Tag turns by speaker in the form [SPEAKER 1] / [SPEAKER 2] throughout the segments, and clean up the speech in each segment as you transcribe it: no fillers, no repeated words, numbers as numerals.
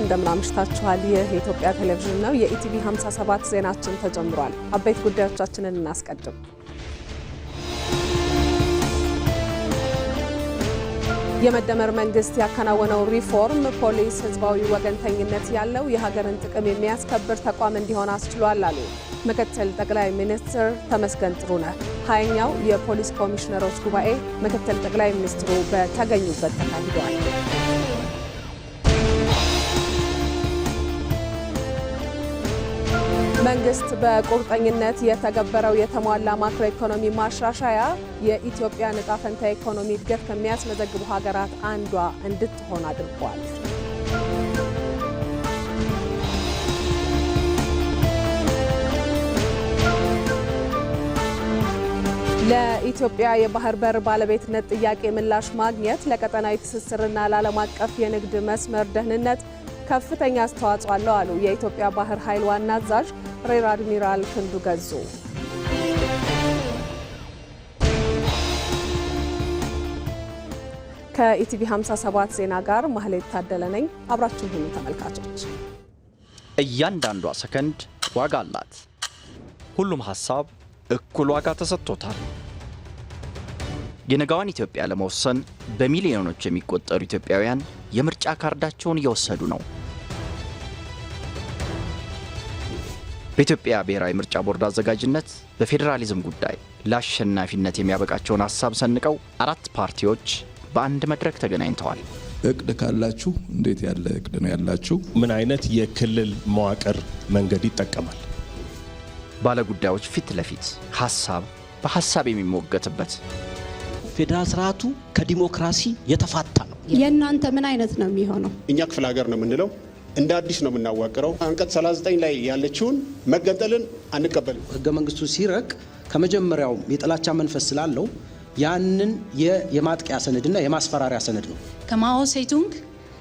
[SPEAKER 1] እንደምን አምሽታችኋል። ይህ የኢትዮጵያ ቴሌቪዥን ነው። የኢቲቪ 57 ዜናችን ተጀምሯል። አበይት ጉዳዮቻችንን እናስቀድም። የመደመር መንግስት ያከናወነው ሪፎርም ፖሊስ ህዝባዊ ወገንተኝነት ያለው የሀገርን ጥቅም የሚያስከብር ተቋም እንዲሆን አስችሏል አሉ ምክትል ጠቅላይ ሚኒስትር ተመስገን ጥሩነህ። 20ኛው የፖሊስ ኮሚሽነሮች ጉባኤ ምክትል ጠቅላይ ሚኒስትሩ በተገኙበት ተካሂዷል። መንግስት በቁርጠኝነት የተገበረው የተሟላ ማክሮ ኢኮኖሚ ማሻሻያ የኢትዮጵያን ዕጣ ፈንታ ኢኮኖሚ እድገት ከሚያስመዘግቡ ሀገራት አንዷ እንድትሆን አድርጓል። ለኢትዮጵያ የባህር በር ባለቤትነት ጥያቄ ምላሽ ማግኘት ለቀጠናዊ ትስስርና ለዓለም አቀፍ የንግድ መስመር ደህንነት ከፍተኛ አስተዋጽኦ አለው አሉ የኢትዮጵያ ባህር ኃይል ዋና አዛዥ ሬር አድሚራል ክንዱ ገዙ። ከኢቲቪ 57 ዜና ጋር ማህሌት ታደለ ነኝ። አብራችሁን ሁኑ ተመልካቾች።
[SPEAKER 2] እያንዳንዷ ሰከንድ ዋጋ አላት። ሁሉም ሐሳብ እኩል ዋጋ ተሰጥቶታል። የነገዋን ኢትዮጵያ ለመወሰን በሚሊዮኖች የሚቆጠሩ ኢትዮጵያውያን የምርጫ ካርዳቸውን እየወሰዱ ነው። በኢትዮጵያ ብሔራዊ ምርጫ ቦርድ አዘጋጅነት በፌዴራሊዝም ጉዳይ ለአሸናፊነት የሚያበቃቸውን ሐሳብ ሰንቀው 4 ፓርቲዎች በአንድ መድረክ ተገናኝተዋል።
[SPEAKER 3] እቅድ ካላችሁ እንዴት ያለ እቅድ ነው ያላችሁ? ምን አይነት የክልል መዋቅር መንገድ ይጠቀማል?
[SPEAKER 2] ባለጉዳዮች ፊት ለፊት ሐሳብ በሐሳብ የሚሞገትበት
[SPEAKER 4] ፌዴራል ስርዓቱ ከዲሞክራሲ የተፋታ ነው።
[SPEAKER 5] የእናንተ ምን አይነት ነው የሚሆነው?
[SPEAKER 6] እኛ ክፍለ ሀገር ነው የምንለው፣ እንደ አዲስ ነው የምናዋቅረው። አንቀጽ 39 ላይ ያለችውን መገንጠልን አንቀበልም።
[SPEAKER 4] ህገ መንግስቱ ሲረቅ ከመጀመሪያው የጥላቻ መንፈስ ስላለው ያንን የማጥቂያ ሰነድና የማስፈራሪያ ሰነድ ነው።
[SPEAKER 7] ከማኦ ሴቱንግ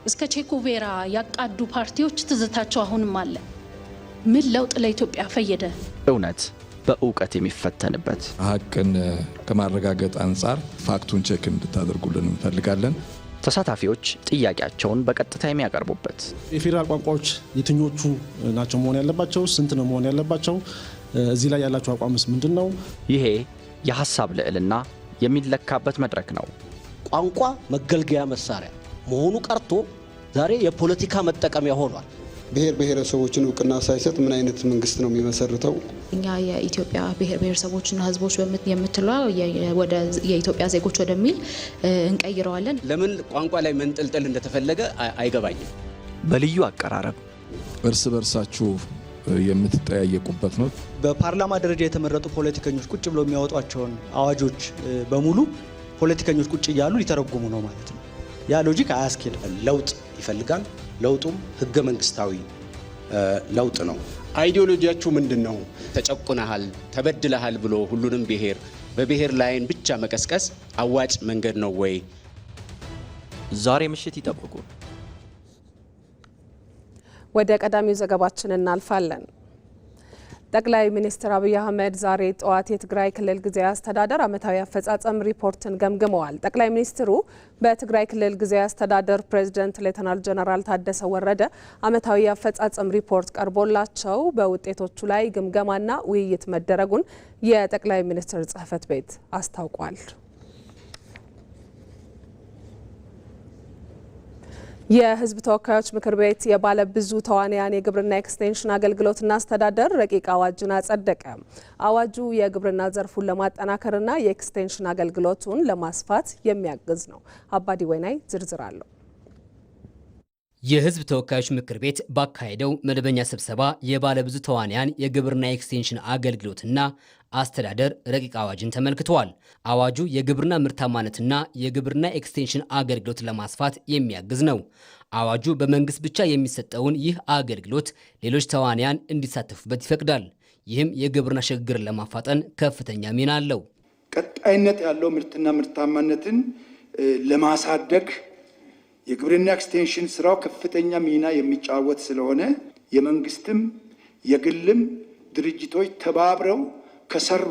[SPEAKER 7] እስከ ቼኮቬራ ያቃዱ ፓርቲዎች ትዝታቸው አሁንም አለ። ምን ለውጥ ለኢትዮጵያ ፈየደ?
[SPEAKER 2] እውነት በእውቀት የሚፈተንበት
[SPEAKER 3] ሀቅን ከማረጋገጥ አንጻር ፋክቱን ቼክ እንድታደርጉልን እንፈልጋለን።
[SPEAKER 2] ተሳታፊዎች ጥያቄያቸውን በቀጥታ የሚያቀርቡበት
[SPEAKER 8] የፌዴራል ቋንቋዎች የትኞቹ ናቸው መሆን ያለባቸው? ስንት ነው መሆን ያለባቸው? እዚህ ላይ ያላቸው አቋምስ ምንድነው?
[SPEAKER 2] ይሄ የሐሳብ ልዕልና የሚለካበት መድረክ ነው።
[SPEAKER 4] ቋንቋ መገልገያ መሳሪያ መሆኑ ቀርቶ ዛሬ የፖለቲካ መጠቀሚያ ሆኗል።
[SPEAKER 6] ብሔር ብሔረሰቦችን እውቅና ሳይሰጥ ምን አይነት መንግስት ነው የሚመሰርተው?
[SPEAKER 7] እኛ የኢትዮጵያ ብሔር ብሔረሰቦችና ህዝቦች የምትለው ወደ የኢትዮጵያ ዜጎች ወደሚል እንቀይረዋለን።
[SPEAKER 9] ለምን ቋንቋ ላይ መንጠልጠል እንደተፈለገ አይገባኝም።
[SPEAKER 2] በልዩ አቀራረብ
[SPEAKER 3] እርስ በርሳችሁ የምትጠያየቁበት ነው።
[SPEAKER 10] በፓርላማ ደረጃ የተመረጡ ፖለቲከኞች ቁጭ ብለው የሚያወጧቸውን አዋጆች በሙሉ ፖለቲከኞች ቁጭ እያሉ ሊተረጉሙ ነው ማለት ነው። ያ ሎጂክ አያስኬድም።
[SPEAKER 4] ለውጥ ይፈልጋል። ለውጡም ህገ መንግስታዊ ለውጥ ነው።
[SPEAKER 6] አይዲዮሎጂያችሁ ምንድነው?
[SPEAKER 9] ተጨቁነሃል፣ ተበድለሃል ብሎ ሁሉንም ብሔር በብሔር ላይን ብቻ መቀስቀስ አዋጭ መንገድ ነው ወይ?
[SPEAKER 2] ዛሬ ምሽት ይጠብቁ።
[SPEAKER 1] ወደ ቀዳሚው ዘገባችን እናልፋለን። ጠቅላይ ሚኒስትር አብይ አህመድ ዛሬ ጠዋት የትግራይ ክልል ጊዜያዊ አስተዳደር ዓመታዊ አፈጻጸም ሪፖርትን ገምግመዋል። ጠቅላይ ሚኒስትሩ በትግራይ ክልል ጊዜያዊ አስተዳደር ፕሬዝዳንት ሌተናል ጀነራል ታደሰ ወረደ ዓመታዊ አፈጻጸም ሪፖርት ቀርቦላቸው በውጤቶቹ ላይ ግምገማና ውይይት መደረጉን የጠቅላይ ሚኒስትር ጽሕፈት ቤት አስታውቋል። የሕዝብ ተወካዮች ምክር ቤት የባለ ብዙ ተዋንያን የግብርና ኤክስቴንሽን አገልግሎትና አስተዳደር ረቂቅ አዋጅን አጸደቀ። አዋጁ የግብርና ዘርፉን ለማጠናከርና የኤክስቴንሽን አገልግሎቱን ለማስፋት የሚያግዝ ነው። አባዲ ወይናይ ዝርዝር አለው።
[SPEAKER 11] የሕዝብ ተወካዮች ምክር ቤት ባካሄደው መደበኛ ስብሰባ የባለብዙ ተዋንያን የግብርና ኤክስቴንሽን አገልግሎትና አስተዳደር ረቂቅ አዋጅን ተመልክተዋል። አዋጁ የግብርና ምርታማነትና የግብርና ኤክስቴንሽን አገልግሎት ለማስፋት የሚያግዝ ነው። አዋጁ በመንግስት ብቻ የሚሰጠውን ይህ አገልግሎት ሌሎች ተዋንያን እንዲሳተፉበት ይፈቅዳል። ይህም የግብርና ሽግግርን ለማፋጠን ከፍተኛ ሚና አለው።
[SPEAKER 12] ቀጣይነት ያለው ምርትና ምርታማነትን ለማሳደግ የግብርና ኤክስቴንሽን ስራው ከፍተኛ ሚና የሚጫወት ስለሆነ የመንግስትም የግልም ድርጅቶች ተባብረው ከሰሩ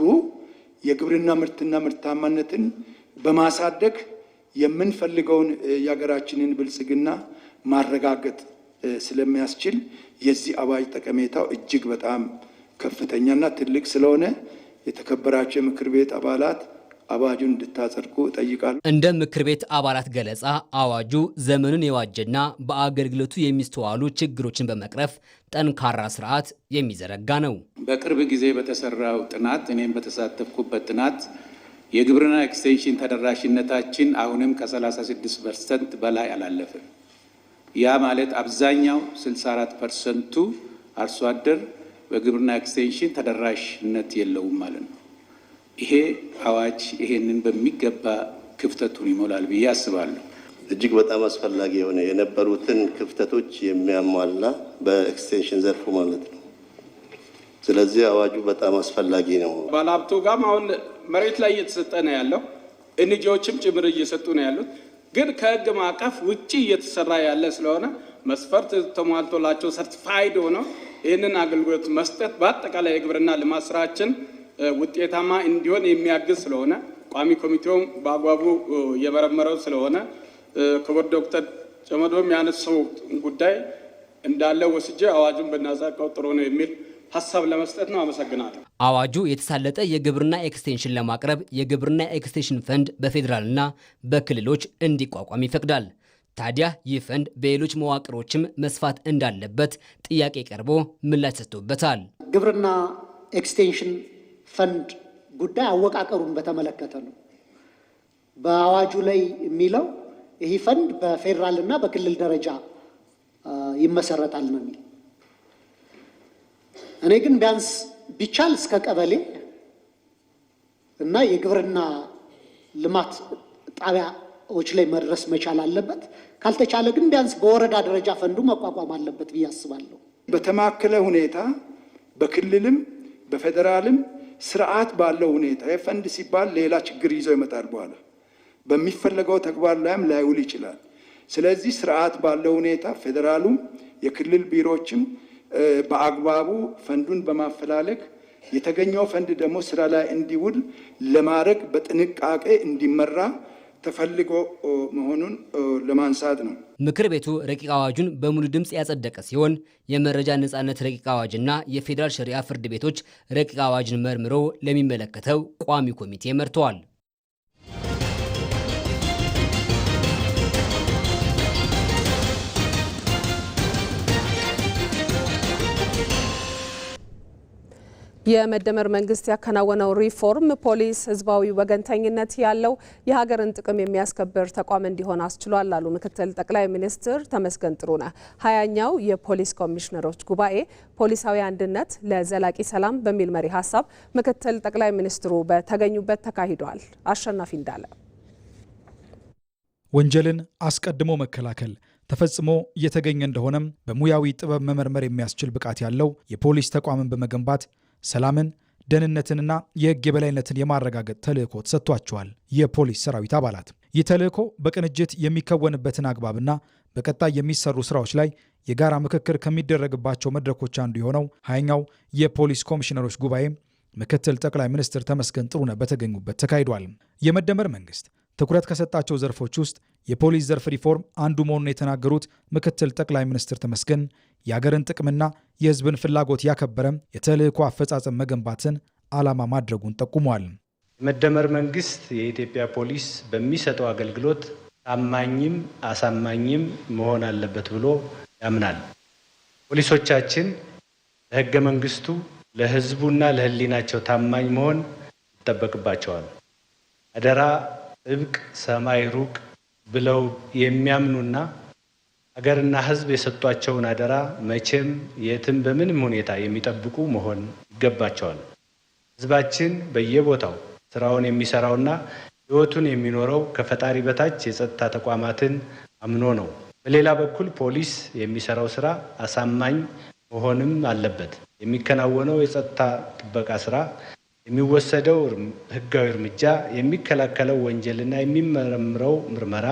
[SPEAKER 12] የግብርና ምርትና ምርታማነትን በማሳደግ የምንፈልገውን የሀገራችንን ብልጽግና ማረጋገጥ ስለሚያስችል የዚህ አዋጅ ጠቀሜታው እጅግ በጣም ከፍተኛና ትልቅ ስለሆነ የተከበራቸው የምክር ቤት አባላት አዋጁን እንድታጸድቁ እጠይቃለሁ።
[SPEAKER 11] እንደ ምክር ቤት አባላት ገለጻ አዋጁ ዘመኑን የዋጀና በአገልግሎቱ የሚስተዋሉ ችግሮችን በመቅረፍ ጠንካራ ስርዓት የሚዘረጋ ነው።
[SPEAKER 13] በቅርብ ጊዜ በተሰራው ጥናት እኔም በተሳተፍኩበት ጥናት የግብርና ኤክስቴንሽን ተደራሽነታችን አሁንም ከ36% በላይ አላለፈም። ያ ማለት አብዛኛው 64%ቱ አርሶ አደር በግብርና ኤክስቴንሽን ተደራሽነት የለውም ማለት ነው። ይሄ አዋጅ ይሄንን በሚገባ ክፍተቱን ይሞላል ብዬ አስባለሁ።
[SPEAKER 14] እጅግ በጣም አስፈላጊ የሆነ የነበሩትን ክፍተቶች የሚያሟላ በኤክስቴንሽን ዘርፉ ማለት ነው። ስለዚህ አዋጁ በጣም አስፈላጊ ነው።
[SPEAKER 15] ባለሀብቱ ጋርም አሁን መሬት ላይ እየተሰጠ ነው ያለው፣ ኤንጂኦዎችም ጭምር እየሰጡ ነው ያሉት። ግን ከህግ ማዕቀፍ ውጪ እየተሰራ ያለ ስለሆነ መስፈርት ተሟልቶላቸው ሰርቲፋይድ ሆነው ይህንን አገልግሎት መስጠት በአጠቃላይ የግብርና ልማት ስራችን ውጤታማ እንዲሆን የሚያግዝ ስለሆነ ቋሚ ኮሚቴውም በአግባቡ የመረመረው ስለሆነ ክቡር ዶክተር ጨመዶም ያነሳው ጉዳይ እንዳለ ወስጄ አዋጁን ብናጸድቀው ጥሩ ነው የሚል ሀሳብ ለመስጠት ነው። አመሰግናለሁ።
[SPEAKER 11] አዋጁ የተሳለጠ የግብርና ኤክስቴንሽን ለማቅረብ የግብርና ኤክስቴንሽን ፈንድ በፌዴራልና በክልሎች እንዲቋቋም ይፈቅዳል። ታዲያ ይህ ፈንድ በሌሎች መዋቅሮችም መስፋት እንዳለበት ጥያቄ ቀርቦ ምላሽ ሰጥቶበታል።
[SPEAKER 16] ግብርና ኤክስቴንሽን ፈንድ ጉዳይ አወቃቀሩን በተመለከተ ነው። በአዋጁ ላይ የሚለው ይህ ፈንድ በፌዴራልና በክልል ደረጃ ይመሰረታል ነው የሚል። እኔ ግን ቢያንስ ቢቻል እስከ ቀበሌ እና የግብርና ልማት ጣቢያዎች ላይ መድረስ መቻል አለበት። ካልተቻለ ግን ቢያንስ በወረዳ ደረጃ ፈንዱ መቋቋም አለበት ብዬ አስባለሁ።
[SPEAKER 12] በተማከለ ሁኔታ በክልልም በፌዴራልም ስርዓት ባለው ሁኔታ የፈንድ ሲባል ሌላ ችግር ይዞ ይመጣል። በኋላ በሚፈለገው ተግባር ላይም ላይውል ይችላል። ስለዚህ ስርዓት ባለው ሁኔታ ፌዴራሉም የክልል ቢሮዎችም በአግባቡ ፈንዱን በማፈላለግ የተገኘው ፈንድ ደግሞ ስራ ላይ እንዲውል ለማድረግ በጥንቃቄ እንዲመራ ተፈልጎ መሆኑን ለማንሳት ነው።
[SPEAKER 11] ምክር ቤቱ ረቂቅ አዋጁን በሙሉ ድምፅ ያጸደቀ ሲሆን የመረጃ ነጻነት ረቂቅ አዋጅና የፌዴራል ሸሪዓ ፍርድ ቤቶች ረቂቅ አዋጅን መርምሮ ለሚመለከተው ቋሚ ኮሚቴ መርተዋል።
[SPEAKER 1] የመደመር መንግስት ያከናወነው ሪፎርም ፖሊስ ህዝባዊ ወገንተኝነት ያለው የሀገርን ጥቅም የሚያስከብር ተቋም እንዲሆን አስችሏል አሉ ምክትል ጠቅላይ ሚኒስትር ተመስገን ጥሩነህ። 20ኛው የፖሊስ ኮሚሽነሮች ጉባኤ ፖሊሳዊ አንድነት ለዘላቂ ሰላም በሚል መሪ ሀሳብ ምክትል ጠቅላይ ሚኒስትሩ በተገኙበት ተካሂዷል። አሸናፊ እንዳለ
[SPEAKER 17] ወንጀልን አስቀድሞ መከላከል ተፈጽሞ እየተገኘ እንደሆነም በሙያዊ ጥበብ መመርመር የሚያስችል ብቃት ያለው የፖሊስ ተቋምን በመገንባት ሰላምን፣ ደህንነትንና የህግ የበላይነትን የማረጋገጥ ተልእኮ ተሰጥቷቸዋል። የፖሊስ ሰራዊት አባላት ይህ ተልእኮ በቅንጅት የሚከወንበትን አግባብና በቀጣይ የሚሰሩ ስራዎች ላይ የጋራ ምክክር ከሚደረግባቸው መድረኮች አንዱ የሆነው 20ኛው የፖሊስ ኮሚሽነሮች ጉባኤ ምክትል ጠቅላይ ሚኒስትር ተመስገን ጥሩነህ በተገኙበት ተካሂዷል። የመደመር መንግስት ትኩረት ከሰጣቸው ዘርፎች ውስጥ የፖሊስ ዘርፍ ሪፎርም አንዱ መሆኑን የተናገሩት ምክትል ጠቅላይ ሚኒስትር ተመስገን የሀገርን ጥቅምና የህዝብን ፍላጎት ያከበረም የተልእኮ አፈጻጸም መገንባትን ዓላማ ማድረጉን ጠቁሟል።
[SPEAKER 18] የመደመር መንግስት የኢትዮጵያ ፖሊስ በሚሰጠው አገልግሎት ታማኝም አሳማኝም መሆን አለበት ብሎ ያምናል። ፖሊሶቻችን ለህገ መንግስቱ ለህዝቡና ለህሊናቸው ታማኝ መሆን ይጠበቅባቸዋል። አደራ ጥብቅ ሰማይ ሩቅ ብለው የሚያምኑና ሀገርና ህዝብ የሰጧቸውን አደራ መቼም የትም በምንም ሁኔታ የሚጠብቁ መሆን ይገባቸዋል። ህዝባችን በየቦታው ስራውን የሚሰራውና ህይወቱን የሚኖረው ከፈጣሪ በታች የጸጥታ ተቋማትን አምኖ ነው። በሌላ በኩል ፖሊስ የሚሰራው ስራ አሳማኝ መሆንም አለበት። የሚከናወነው የጸጥታ ጥበቃ ስራ፣ የሚወሰደው ህጋዊ እርምጃ፣ የሚከላከለው ወንጀልና የሚመረምረው ምርመራ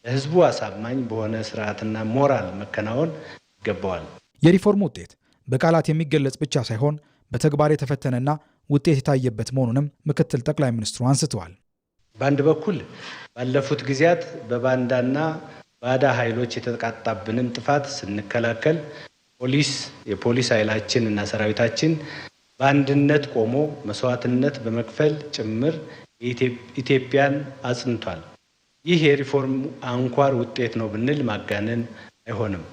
[SPEAKER 18] ለህዝቡ አሳማኝ በሆነ ስርዓትና ሞራል መከናወን ይገባዋል።
[SPEAKER 17] የሪፎርም ውጤት በቃላት የሚገለጽ ብቻ ሳይሆን በተግባር የተፈተነና ውጤት የታየበት መሆኑንም ምክትል ጠቅላይ ሚኒስትሩ አንስተዋል።
[SPEAKER 18] በአንድ በኩል ባለፉት ጊዜያት በባንዳና ባዕዳ ኃይሎች የተቃጣብንን ጥፋት ስንከላከል የፖሊስ ኃይላችን እና ሰራዊታችን በአንድነት ቆሞ መስዋዕትነት በመክፈል ጭምር ኢትዮጵያን አጽንቷል። ይህ የሪፎርም አንኳር ውጤት ነው ብንል ማጋነን አይሆንም።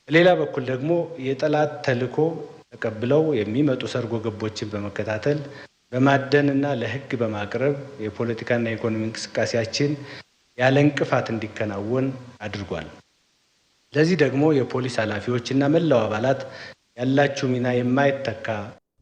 [SPEAKER 18] በሌላ በኩል ደግሞ የጠላት ተልዕኮ ተቀብለው የሚመጡ ሰርጎ ገቦችን በመከታተል በማደንና ለሕግ በማቅረብ የፖለቲካና የኢኮኖሚ እንቅስቃሴያችን ያለ እንቅፋት እንዲከናወን አድርጓል። ለዚህ ደግሞ የፖሊስ ኃላፊዎችና መላው አባላት ያላችሁ ሚና የማይተካ።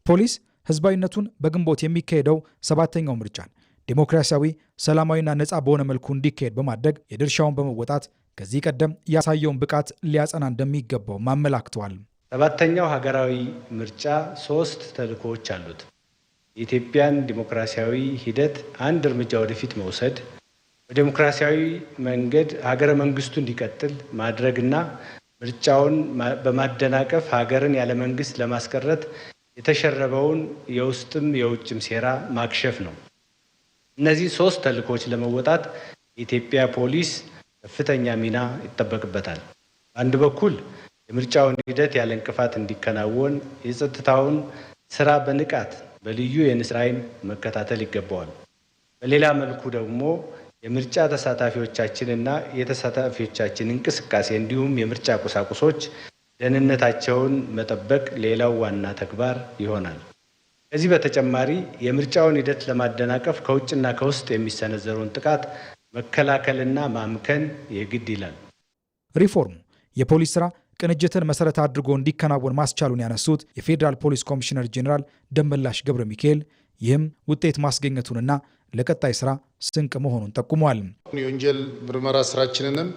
[SPEAKER 17] ፖሊስ ህዝባዊነቱን በግንቦት የሚካሄደው 7ኛው ምርጫን ዴሞክራሲያዊ፣ ሰላማዊና ነፃ በሆነ መልኩ እንዲካሄድ በማድረግ የድርሻውን በመወጣት ከዚህ ቀደም ያሳየውን ብቃት ሊያጸና እንደሚገባው አመላክተዋል።
[SPEAKER 18] 7ኛው ሀገራዊ ምርጫ 3 ተልዕኮዎች አሉት። የኢትዮጵያን ዲሞክራሲያዊ ሂደት አንድ እርምጃ ወደፊት መውሰድ፣ በዲሞክራሲያዊ መንገድ ሀገረ መንግስቱ እንዲቀጥል ማድረግና ምርጫውን በማደናቀፍ ሀገርን ያለ መንግስት ለማስቀረት የተሸረበውን የውስጥም የውጭም ሴራ ማክሸፍ ነው። እነዚህ 3 ተልዕኮች ለመወጣት የኢትዮጵያ ፖሊስ ከፍተኛ ሚና ይጠበቅበታል። በአንድ በኩል የምርጫውን ሂደት ያለ እንቅፋት እንዲከናወን የጸጥታውን ስራ በንቃት በልዩ የንስር ዓይን መከታተል ይገባዋል። በሌላ መልኩ ደግሞ የምርጫ ተሳታፊዎቻችንና የተሳታፊዎቻችን እንቅስቃሴ እንዲሁም የምርጫ ቁሳቁሶች ደህንነታቸውን መጠበቅ ሌላው ዋና ተግባር ይሆናል። ከዚህ በተጨማሪ የምርጫውን ሂደት ለማደናቀፍ ከውጭና ከውስጥ የሚሰነዘረውን ጥቃት መከላከልና ማምከን የግድ ይላል።
[SPEAKER 17] ሪፎርሙ የፖሊስ ስራ ቅንጅትን መሰረት አድርጎ እንዲከናወን ማስቻሉን ያነሱት የፌዴራል ፖሊስ ኮሚሽነር ጄኔራል ደመላሽ ገብረ ሚካኤል ይህም ውጤት ማስገኘቱንና ለቀጣይ ስራ ስንቅ መሆኑን ጠቁመዋል።
[SPEAKER 19] የወንጀል ምርመራ ስራችንንም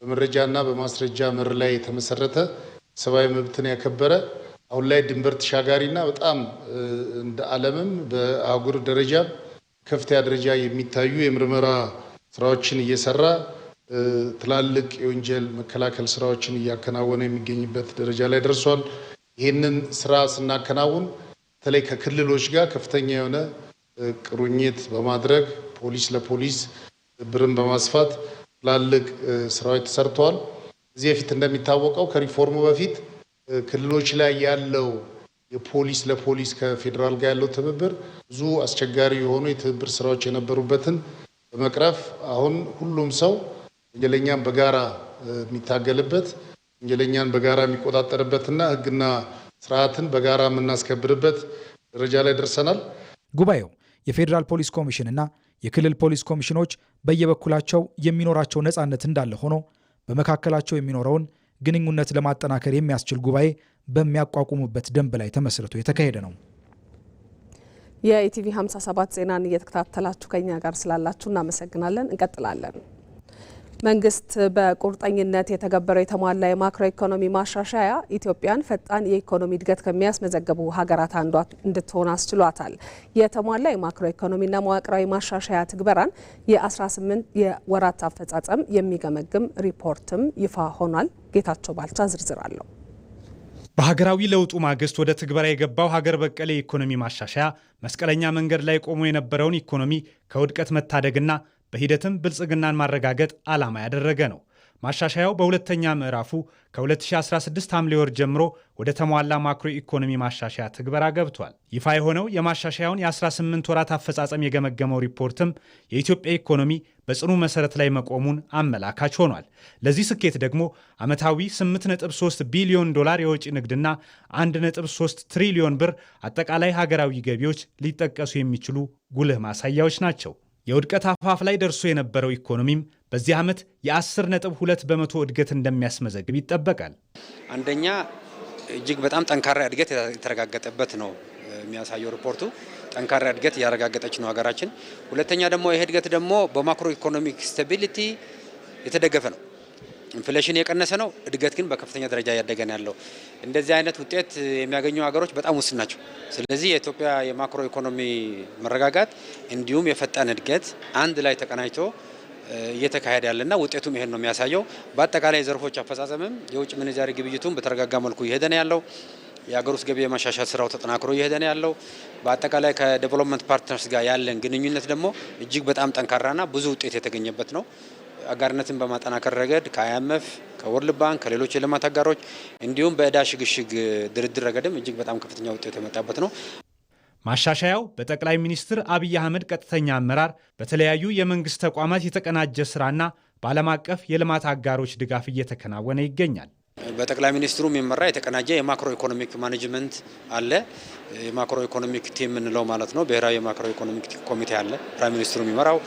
[SPEAKER 19] በመረጃና በማስረጃ መር ላይ የተመሰረተ ሰብአዊ መብትን ያከበረ አሁን ላይ ድንበር ተሻጋሪና በጣም እንደ ዓለምም በአህጉር ደረጃ ከፍተኛ ደረጃ የሚታዩ የምርመራ ስራዎችን እየሰራ ትላልቅ የወንጀል መከላከል ስራዎችን እያከናወነ የሚገኝበት ደረጃ ላይ ደርሷል። ይህንን ስራ ስናከናውን በተለይ ከክልሎች ጋር ከፍተኛ የሆነ ቁርኝት በማድረግ ፖሊስ ለፖሊስ ብርን በማስፋት ትላልቅ ስራዎች ተሰርተዋል። እዚህ በፊት እንደሚታወቀው ከሪፎርሙ በፊት ክልሎች ላይ ያለው የፖሊስ ለፖሊስ ከፌዴራል ጋር ያለው ትብብር ብዙ አስቸጋሪ የሆኑ የትብብር ስራዎች የነበሩበትን በመቅረፍ አሁን ሁሉም ሰው ወንጀለኛን በጋራ የሚታገልበት ወንጀለኛን በጋራ የሚቆጣጠርበትና ሕግና ስርዓትን በጋራ የምናስከብርበት ደረጃ ላይ ደርሰናል።
[SPEAKER 17] ጉባኤው የፌዴራል ፖሊስ ኮሚሽንና የክልል ፖሊስ ኮሚሽኖች በየበኩላቸው የሚኖራቸው ነፃነት እንዳለ ሆኖ በመካከላቸው የሚኖረውን ግንኙነት ለማጠናከር የሚያስችል ጉባኤ በሚያቋቁሙበት ደንብ ላይ ተመስርቶ የተካሄደ ነው።
[SPEAKER 1] የኢቲቪ 57 ዜናን እየተከታተላችሁ ከኛ ጋር ስላላችሁ እናመሰግናለን። እንቀጥላለን። መንግስት በቁርጠኝነት የተገበረው የተሟላ የማክሮ ኢኮኖሚ ማሻሻያ ኢትዮጵያን ፈጣን የኢኮኖሚ እድገት ከሚያስመዘግቡ ሀገራት አንዷ እንድትሆን አስችሏታል። የተሟላ የማክሮ ኢኮኖሚና መዋቅራዊ ማሻሻያ ትግበራን የ18 የወራት አፈጻጸም የሚገመግም ሪፖርትም ይፋ ሆኗል። ጌታቸው ባልቻ ዝርዝር አለው።
[SPEAKER 20] በሀገራዊ ለውጡ ማግስት ወደ ትግበራ የገባው ሀገር በቀል የኢኮኖሚ ማሻሻያ መስቀለኛ መንገድ ላይ ቆሞ የነበረውን ኢኮኖሚ ከውድቀት መታደግና በሂደትም ብልጽግናን ማረጋገጥ ዓላማ ያደረገ ነው። ማሻሻያው በሁለተኛ ምዕራፉ ከ2016 ሐምሌ ወር ጀምሮ ወደ ተሟላ ማክሮ ኢኮኖሚ ማሻሻያ ትግበራ ገብቷል። ይፋ የሆነው የማሻሻያውን የ18 ወራት አፈጻጸም የገመገመው ሪፖርትም የኢትዮጵያ ኢኮኖሚ በጽኑ መሰረት ላይ መቆሙን አመላካች ሆኗል። ለዚህ ስኬት ደግሞ ዓመታዊ 8.3 ቢሊዮን ዶላር የወጪ ንግድና 1.3 ትሪሊዮን ብር አጠቃላይ ሀገራዊ ገቢዎች ሊጠቀሱ የሚችሉ ጉልህ ማሳያዎች ናቸው። የውድቀት አፋፍ ላይ ደርሶ የነበረው ኢኮኖሚም በዚህ ዓመት የ10.2 በመቶ እድገት እንደሚያስመዘግብ ይጠበቃል።
[SPEAKER 21] አንደኛ እጅግ በጣም ጠንካራ እድገት የተረጋገጠበት ነው የሚያሳየው ሪፖርቱ። ጠንካራ እድገት እያረጋገጠች ነው ሀገራችን። ሁለተኛ ደግሞ ይህ እድገት ደግሞ በማክሮ ኢኮኖሚክ ስታቢሊቲ የተደገፈ ነው። ኢንፍሌሽን የቀነሰ ነው። እድገት ግን በከፍተኛ ደረጃ እያደገ ነው ያለው። እንደዚህ አይነት ውጤት የሚያገኙ ሀገሮች በጣም ውስን ናቸው። ስለዚህ የኢትዮጵያ የማክሮ ኢኮኖሚ መረጋጋት እንዲሁም የፈጣን እድገት አንድ ላይ ተቀናጅቶ እየተካሄደ ያለና ውጤቱም ይሄን ነው የሚያሳየው። በአጠቃላይ ዘርፎች አፈጻጸምም የውጭ ምንዛሪ ግብይቱም በተረጋጋ መልኩ እየሄደ ነው ያለው። የሀገር ውስጥ ገቢ የማሻሻል ስራው ተጠናክሮ እየሄደ ነው ያለው። በአጠቃላይ ከዴቨሎፕመንት ፓርትነርስ ጋር ያለን ግንኙነት ደግሞ እጅግ በጣም ጠንካራና ብዙ ውጤት የተገኘበት ነው። አጋርነትን በማጠናከር ረገድ ከአይኤምኤፍ ከወርልድ ባንክ ከሌሎች የልማት አጋሮች እንዲሁም በዕዳ ሽግሽግ ድርድር ረገድም እጅግ በጣም ከፍተኛ ውጤት የመጣበት ነው።
[SPEAKER 20] ማሻሻያው በጠቅላይ ሚኒስትር አብይ አህመድ ቀጥተኛ አመራር በተለያዩ የመንግስት ተቋማት የተቀናጀ ስራና በዓለም አቀፍ የልማት አጋሮች ድጋፍ እየተከናወነ ይገኛል።
[SPEAKER 21] በጠቅላይ ሚኒስትሩ የሚመራ የተቀናጀ የማክሮ ኢኮኖሚክ ማኔጅመንት አለ። የማክሮ ኢኮኖሚክ ቲም የምንለው ማለት ነው። ብሔራዊ የማክሮ ኢኮኖሚክ ኮሚቴ አለ፣ ፕራይም ሚኒስትሩ የሚመራው።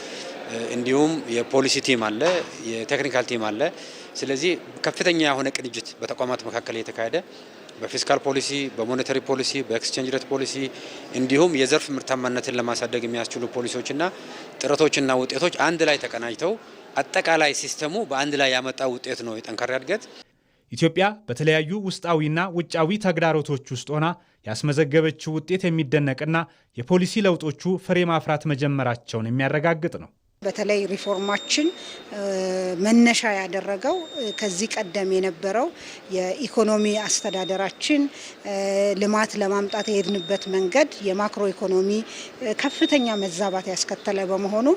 [SPEAKER 21] እንዲሁም የፖሊሲ ቲም አለ፣ የቴክኒካል ቲም አለ። ስለዚህ ከፍተኛ የሆነ ቅንጅት በተቋማት መካከል የተካሄደ በፊስካል ፖሊሲ፣ በሞኔታሪ ፖሊሲ፣ በኤክስቼንጅ ሬት ፖሊሲ እንዲሁም የዘርፍ ምርታማነትን ለማሳደግ የሚያስችሉ ፖሊሲዎችና ጥረቶችና ውጤቶች አንድ ላይ ተቀናጅተው አጠቃላይ ሲስተሙ በአንድ ላይ ያመጣ ውጤት ነው የጠንካራ እድገት።
[SPEAKER 20] ኢትዮጵያ በተለያዩ ውስጣዊና ውጫዊ ተግዳሮቶች ውስጥ ሆና ያስመዘገበችው ውጤት የሚደነቅና የፖሊሲ ለውጦቹ ፍሬ ማፍራት መጀመራቸውን የሚያረጋግጥ ነው።
[SPEAKER 5] በተለይ ሪፎርማችን መነሻ ያደረገው ከዚህ ቀደም የነበረው የኢኮኖሚ አስተዳደራችን ልማት ለማምጣት የሄድንበት መንገድ የማክሮ ኢኮኖሚ ከፍተኛ መዛባት ያስከተለ በመሆኑ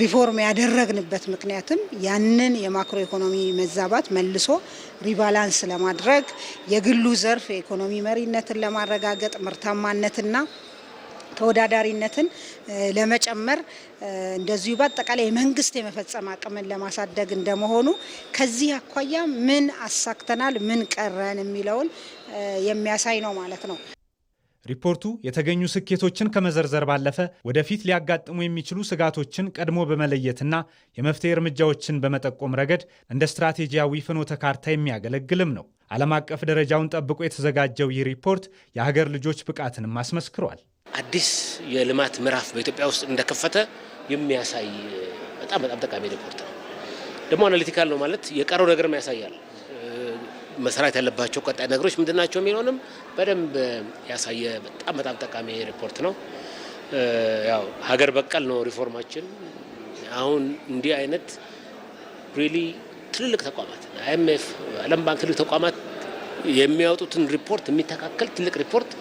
[SPEAKER 5] ሪፎርም ያደረግንበት ምክንያትም ያንን የማክሮ ኢኮኖሚ መዛባት መልሶ ሪባላንስ ለማድረግ የግሉ ዘርፍ የኢኮኖሚ መሪነትን ለማረጋገጥ ምርታማነትና ተወዳዳሪነትን ለመጨመር እንደዚሁ በአጠቃላይ የመንግስት የመፈጸም አቅምን ለማሳደግ እንደመሆኑ ከዚህ አኳያ ምን አሳክተናል፣ ምን ቀረን የሚለውን የሚያሳይ ነው ማለት ነው።
[SPEAKER 20] ሪፖርቱ የተገኙ ስኬቶችን ከመዘርዘር ባለፈ ወደፊት ሊያጋጥሙ የሚችሉ ስጋቶችን ቀድሞ በመለየትና የመፍትሄ እርምጃዎችን በመጠቆም ረገድ እንደ ስትራቴጂያዊ ፍኖተ ካርታ የሚያገለግልም ነው። ዓለም አቀፍ ደረጃውን ጠብቆ የተዘጋጀው ይህ ሪፖርት የሀገር ልጆች ብቃትንም አስመስክሯል።
[SPEAKER 22] አዲስ የልማት ምዕራፍ በኢትዮጵያ ውስጥ እንደከፈተ የሚያሳይ በጣም ጠቃሚ ሪፖርት ነው። ደግሞ አናሊቲካል ነው ማለት የቀረው ነገርም ያሳያል። መስራት ያለባቸው ቀጣይ ነገሮች ምንድናቸው የሚለውንም በደንብ ያሳየ በጣም ጠቃሚ ሪፖርት ነው። ያው ሀገር በቀል ነው ሪፎርማችን። አሁን እንዲህ አይነት ሪሊ ትልልቅ ተቋማት አይኤምኤፍ፣ ዓለም ባንክ ትልልቅ ተቋማት የሚያወጡትን ሪፖርት የሚተካከል ትልቅ ሪፖርት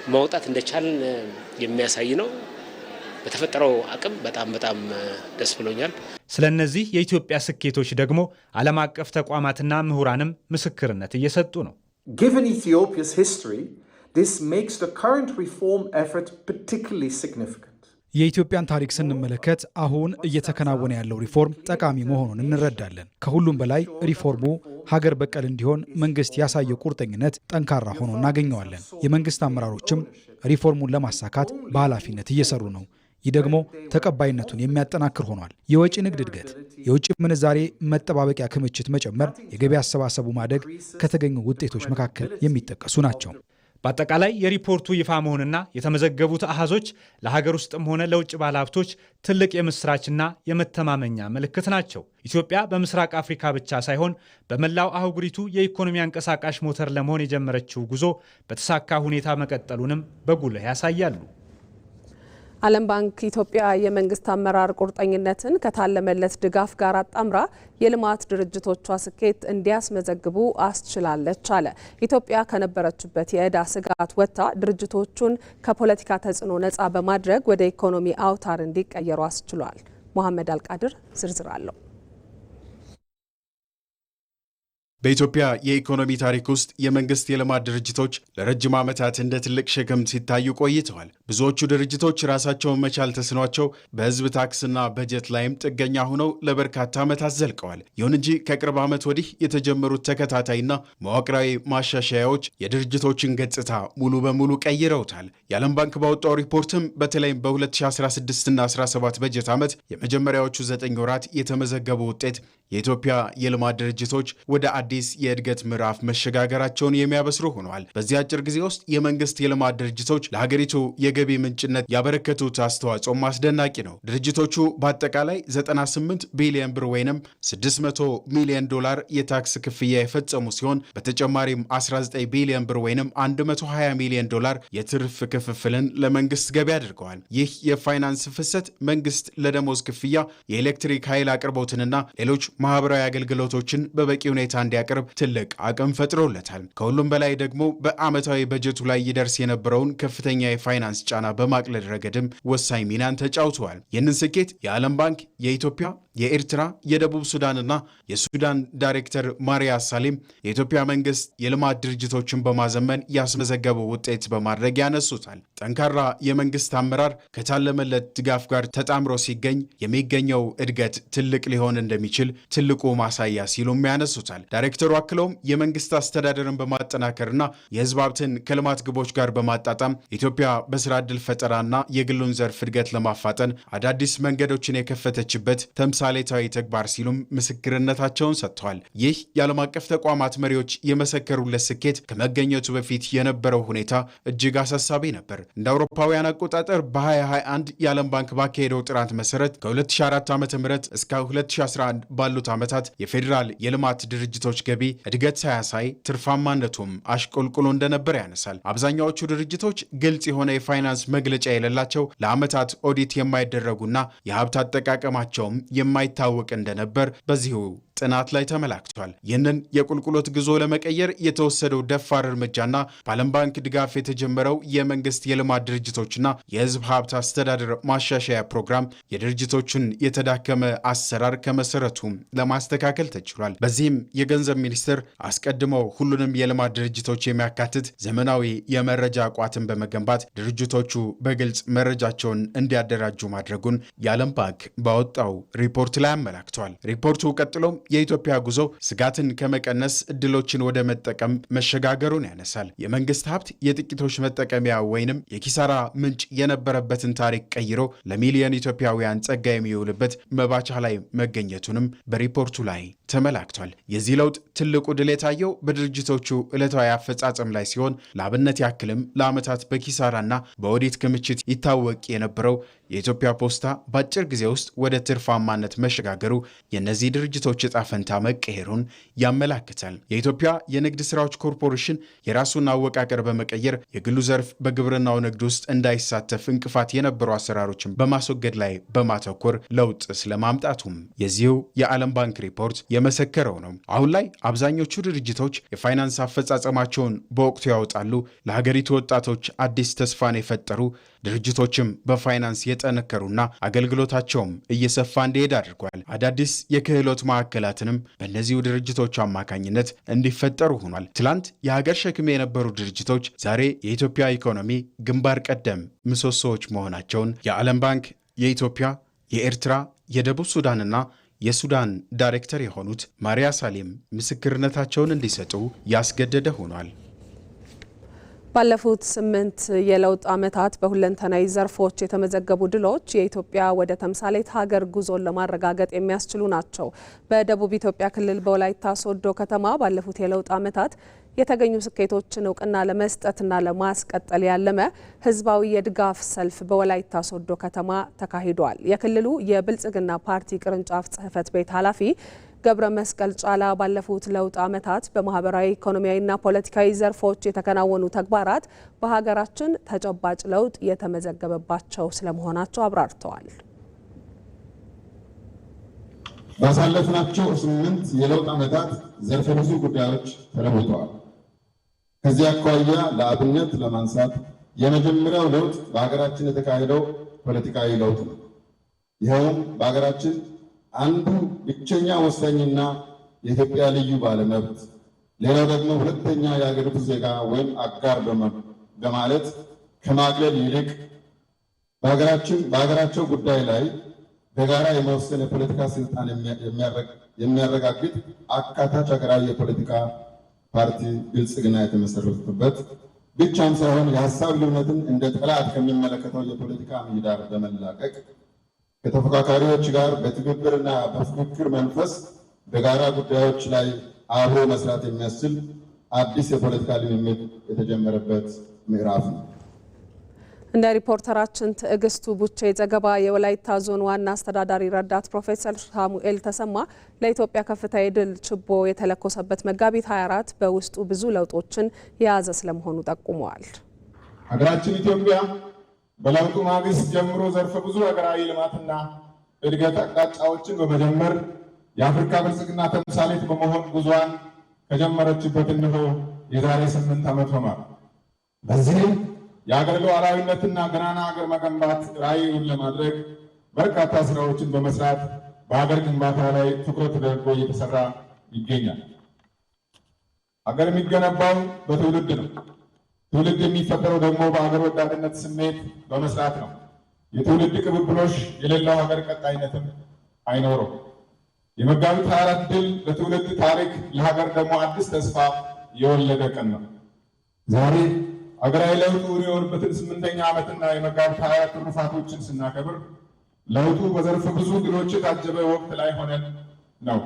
[SPEAKER 22] ማውጣት እንደቻልን የሚያሳይ ነው። በተፈጠረው አቅም በጣም ደስ ብሎኛል።
[SPEAKER 20] ስለነዚህ የኢትዮጵያ ስኬቶች ደግሞ ዓለም አቀፍ ተቋማትና ምሁራንም ምስክርነት እየሰጡ ነው።
[SPEAKER 23] Given Ethiopia's history, this makes the current reform effort particularly significant.
[SPEAKER 17] የኢትዮጵያን ታሪክ ስንመለከት አሁን እየተከናወነ ያለው ሪፎርም ጠቃሚ መሆኑን እንረዳለን። ከሁሉም በላይ ሪፎርሙ ሀገር በቀል እንዲሆን መንግስት ያሳየው ቁርጠኝነት ጠንካራ ሆኖ እናገኘዋለን። የመንግስት አመራሮችም ሪፎርሙን ለማሳካት በኃላፊነት እየሰሩ ነው። ይህ ደግሞ ተቀባይነቱን የሚያጠናክር ሆኗል። የወጪ ንግድ እድገት፣ የውጭ ምንዛሬ መጠባበቂያ ክምችት መጨመር፣ የገቢ አሰባሰቡ ማደግ ከተገኙ ውጤቶች መካከል የሚጠቀሱ ናቸው።
[SPEAKER 20] በአጠቃላይ የሪፖርቱ ይፋ መሆንና የተመዘገቡት አሃዞች ለሀገር ውስጥም ሆነ ለውጭ ባለሀብቶች ትልቅ የምስራችና የመተማመኛ ምልክት ናቸው። ኢትዮጵያ በምስራቅ አፍሪካ ብቻ ሳይሆን በመላው አህጉሪቱ የኢኮኖሚ አንቀሳቃሽ ሞተር ለመሆን የጀመረችው ጉዞ በተሳካ ሁኔታ መቀጠሉንም በጉልህ ያሳያሉ።
[SPEAKER 1] ዓለም ባንክ ኢትዮጵያ የመንግስት አመራር ቁርጠኝነትን ከታለመለት ድጋፍ ጋር አጣምራ የልማት ድርጅቶቿ ስኬት እንዲያስመዘግቡ አስችላለች አለ። ኢትዮጵያ ከነበረችበት የዕዳ ስጋት ወጥታ ድርጅቶቹን ከፖለቲካ ተጽዕኖ ነፃ በማድረግ ወደ ኢኮኖሚ አውታር እንዲቀየሩ አስችሏል። መሐመድ አልቃድር ዝርዝር አለው።
[SPEAKER 24] በኢትዮጵያ የኢኮኖሚ ታሪክ ውስጥ የመንግስት የልማት ድርጅቶች ለረጅም ዓመታት እንደ ትልቅ ሸክም ሲታዩ ቆይተዋል። ብዙዎቹ ድርጅቶች ራሳቸውን መቻል ተስኗቸው በህዝብ ታክስና በጀት ላይም ጥገኛ ሆነው ለበርካታ ዓመታት ዘልቀዋል። ይሁን እንጂ ከቅርብ ዓመት ወዲህ የተጀመሩት ተከታታይና መዋቅራዊ ማሻሻያዎች የድርጅቶችን ገጽታ ሙሉ በሙሉ ቀይረውታል። የዓለም ባንክ ባወጣው ሪፖርትም በተለይም በ2016ና 17 በጀት ዓመት የመጀመሪያዎቹ 9 ወራት የተመዘገቡ ውጤት የኢትዮጵያ የልማት ድርጅቶች ወደ አዲስ የእድገት ምዕራፍ መሸጋገራቸውን የሚያበስሩ ሆነዋል። በዚህ አጭር ጊዜ ውስጥ የመንግስት የልማት ድርጅቶች ለሀገሪቱ የገቢ ምንጭነት ያበረከቱት አስተዋጽኦም አስደናቂ ነው። ድርጅቶቹ በአጠቃላይ 98 ቢሊዮን ብር ወይም $600 ሚሊዮን የታክስ ክፍያ የፈጸሙ ሲሆን በተጨማሪም 19 ቢሊዮን ብር ወይም $120 ሚሊዮን የትርፍ ክፍፍልን ለመንግስት ገቢ አድርገዋል። ይህ የፋይናንስ ፍሰት መንግስት ለደሞዝ ክፍያ፣ የኤሌክትሪክ ኃይል አቅርቦትንና ሌሎች ማህበራዊ አገልግሎቶችን በበቂ ሁኔታ እንዲያገኝ እንዲያቀርብ ትልቅ አቅም ፈጥሮለታል። ከሁሉም በላይ ደግሞ በዓመታዊ በጀቱ ላይ ይደርስ የነበረውን ከፍተኛ የፋይናንስ ጫና በማቅለል ረገድም ወሳኝ ሚናን ተጫውተዋል። ይህንን ስኬት የዓለም ባንክ የኢትዮጵያ፣ የኤርትራ፣ የደቡብ ሱዳንና የሱዳን ዳይሬክተር ማሪያ ሳሊም የኢትዮጵያ መንግስት የልማት ድርጅቶችን በማዘመን ያስመዘገበው ውጤት በማድረግ ያነሱታል። ጠንካራ የመንግስት አመራር ከታለመለት ድጋፍ ጋር ተጣምሮ ሲገኝ የሚገኘው እድገት ትልቅ ሊሆን እንደሚችል ትልቁ ማሳያ ሲሉም ያነሱታል። ዳይሬክተሩ አክለውም የመንግስት አስተዳደርን በማጠናከርና የህዝብ ሀብትን ከልማት ግቦች ጋር በማጣጣም ኢትዮጵያ በስራ ዕድል ፈጠራና የግሉን ዘርፍ እድገት ለማፋጠን አዳዲስ መንገዶችን የከፈተችበት ተምሳሌታዊ ተግባር ሲሉም ምስክርነታቸውን ሰጥተዋል። ይህ የዓለም አቀፍ ተቋማት መሪዎች የመሰከሩለት ስኬት ከመገኘቱ በፊት የነበረው ሁኔታ እጅግ አሳሳቢ ነበር። እንደ አውሮፓውያን አቆጣጠር በ2021 የዓለም ባንክ ባካሄደው ጥናት መሰረት ከ2004 ዓ.ም እስከ 2011 ባሉት ዓመታት የፌዴራል የልማት ድርጅቶች ገቢ እድገት ሳያሳይ ትርፋማነቱም አሽቆልቁሎ እንደነበር ያነሳል። አብዛኛዎቹ ድርጅቶች ግልጽ የሆነ የፋይናንስ መግለጫ የሌላቸው፣ ለዓመታት ኦዲት የማይደረጉና የሀብት አጠቃቀማቸውም የማይታወቅ እንደነበር በዚሁ ጥናት ላይ ተመላክቷል። ይህንን የቁልቁሎት ጉዞ ለመቀየር የተወሰደው ደፋር እርምጃና በዓለም ባንክ ድጋፍ የተጀመረው የመንግስት የልማት ድርጅቶችና የህዝብ ሀብት አስተዳደር ማሻሻያ ፕሮግራም የድርጅቶቹን የተዳከመ አሰራር ከመሰረቱ ለማስተካከል ተችሏል። በዚህም የገንዘብ ሚኒስቴር አስቀድመው ሁሉንም የልማት ድርጅቶች የሚያካትት ዘመናዊ የመረጃ ቋትን በመገንባት ድርጅቶቹ በግልጽ መረጃቸውን እንዲያደራጁ ማድረጉን የዓለም ባንክ ባወጣው ሪፖርት ላይ አመላክቷል። ሪፖርቱ ቀጥሎም የኢትዮጵያ ጉዞ ስጋትን ከመቀነስ እድሎችን ወደ መጠቀም መሸጋገሩን ያነሳል። የመንግስት ሀብት የጥቂቶች መጠቀሚያ ወይንም የኪሳራ ምንጭ የነበረበትን ታሪክ ቀይሮ ለሚሊዮን ኢትዮጵያውያን ጸጋ የሚውልበት መባቻ ላይ መገኘቱንም በሪፖርቱ ላይ ተመላክቷል። የዚህ ለውጥ ትልቁ ድል የታየው በድርጅቶቹ ዕለታዊ አፈጻጸም ላይ ሲሆን ለአብነት ያክልም ለዓመታት በኪሳራና በኦዲት ክምችት ይታወቅ የነበረው የኢትዮጵያ ፖስታ በአጭር ጊዜ ውስጥ ወደ ትርፋማነት መሸጋገሩ የእነዚህ ድርጅቶች ዕጣ ፈንታ መቀየሩን ያመላክታል። የኢትዮጵያ የንግድ ስራዎች ኮርፖሬሽን የራሱን አወቃቀር በመቀየር የግሉ ዘርፍ በግብርናው ንግድ ውስጥ እንዳይሳተፍ እንቅፋት የነበሩ አሰራሮችን በማስወገድ ላይ በማተኮር ለውጥ ስለማምጣቱም የዚሁ የዓለም ባንክ ሪፖርት የመሰከረው ነው። አሁን ላይ አብዛኞቹ ድርጅቶች የፋይናንስ አፈጻጸማቸውን በወቅቱ ያወጣሉ። ለሀገሪቱ ወጣቶች አዲስ ተስፋን የፈጠሩ ድርጅቶችም በፋይናንስ የጠነከሩና አገልግሎታቸውም እየሰፋ እንዲሄድ አድርጓል። አዳዲስ የክህሎት ማዕከላትንም በእነዚሁ ድርጅቶች አማካኝነት እንዲፈጠሩ ሆኗል። ትላንት የሀገር ሸክም የነበሩ ድርጅቶች ዛሬ የኢትዮጵያ ኢኮኖሚ ግንባር ቀደም ምሰሶዎች መሆናቸውን የዓለም ባንክ የኢትዮጵያ፣ የኤርትራ፣ የደቡብ ሱዳንና የሱዳን ዳይሬክተር የሆኑት ማሪያ ሳሊም ምስክርነታቸውን እንዲሰጡ ያስገደደ ሆኗል።
[SPEAKER 1] ባለፉት 8 የለውጥ ዓመታት በሁለንተናዊ ዘርፎች የተመዘገቡ ድሎች የኢትዮጵያ ወደ ተምሳሌት ሀገር ጉዞን ለማረጋገጥ የሚያስችሉ ናቸው። በደቡብ ኢትዮጵያ ክልል በወላይታ ሶዶ ከተማ ባለፉት የለውጥ ዓመታት የተገኙ ስኬቶችን እውቅና ለመስጠትና ለማስቀጠል ያለመ ህዝባዊ የድጋፍ ሰልፍ በወላይታ ሶዶ ከተማ ተካሂዷል። የክልሉ የብልጽግና ፓርቲ ቅርንጫፍ ጽሕፈት ቤት ኃላፊ ገብረ መስቀል ጫላ ባለፉት ለውጥ ዓመታት በማህበራዊ ኢኮኖሚያዊና ፖለቲካዊ ዘርፎች የተከናወኑ ተግባራት በሀገራችን ተጨባጭ ለውጥ የተመዘገበባቸው ስለመሆናቸው አብራርተዋል።
[SPEAKER 3] ባሳለፍናቸው 8 የለውጥ ዓመታት ዘርፈ ብዙ ጉዳዮች ተለውጠዋል። ከዚህ አኳያ ለአብነት ለማንሳት የመጀመሪያው ለውጥ በሀገራችን የተካሄደው ፖለቲካዊ ለውጥ ነው። ይኸውም በሀገራችን አንዱ ብቸኛ ወሳኝና የኢትዮጵያ ልዩ ባለመብት፣ ሌላው ደግሞ ሁለተኛ የሀገሪቱ ዜጋ ወይም አጋር በማለት ከማግለል ይልቅ በሀገራቸው ጉዳይ ላይ በጋራ የመወሰን የፖለቲካ ስልጣን የሚያረጋግጥ አካታች ሀገራዊ የፖለቲካ ፓርቲ ብልጽግና የተመሰረተበት ብቻም ሳይሆን የሀሳብ ልዩነትን እንደ ጠላት ከሚመለከተው የፖለቲካ ምህዳር በመላቀቅ ከተፎካካሪዎች ጋር በትብብርና በፉክክር መንፈስ በጋራ ጉዳዮች ላይ አብሮ መስራት የሚያስችል አዲስ የፖለቲካ ልምምድ የተጀመረበት ምዕራፍ ነው።
[SPEAKER 1] እንደ ሪፖርተራችን ትዕግስቱ ቡቼ ዘገባ የወላይታ ዞን ዋና አስተዳዳሪ ረዳት ፕሮፌሰር ሳሙኤል ተሰማ ለኢትዮጵያ ከፍታ የድል ችቦ የተለኮሰበት መጋቢት 24 በውስጡ ብዙ ለውጦችን የያዘ ስለመሆኑ ጠቁመዋል።
[SPEAKER 3] ሀገራችን ኢትዮጵያ በለውጡ ማግስት ጀምሮ ዘርፈ ብዙ ሀገራዊ ልማትና እድገት አቅጣጫዎችን በመጀመር የአፍሪካ ብልጽግና ተምሳሌት በመሆን ጉዟን ከጀመረችበት እነሆ የዛሬ 8 ዓመት ሆኗል። በዚህም የአገር ሉዓላዊነትና ገናና ሀገር መገንባት ራዕዩን ለማድረግ በርካታ ስራዎችን በመስራት በሀገር ግንባታ ላይ ትኩረት ተደርጎ እየተሰራ ይገኛል። ሀገር የሚገነባው በትውልድ ነው። ትውልድ የሚፈጠረው ደግሞ በሀገር ወዳድነት ስሜት በመስራት ነው። የትውልድ ቅብብሎሽ የሌላው ሀገር ቀጣይነትም አይኖረው። የመጋቢት 24 ድል ለትውልድ ታሪክ፣ ለሀገር ደግሞ አዲስ ተስፋ የወለደ ቀን ነው። ዛሬ ሀገራዊ ለውጡ የሆነበትን 8ኛ ዓመትና የመጋቢት 24 ትሩፋቶችን ስናከብር ለውጡ በዘርፈ ብዙ ድሎች የታጀበ ወቅት ላይ ሆነን ነው።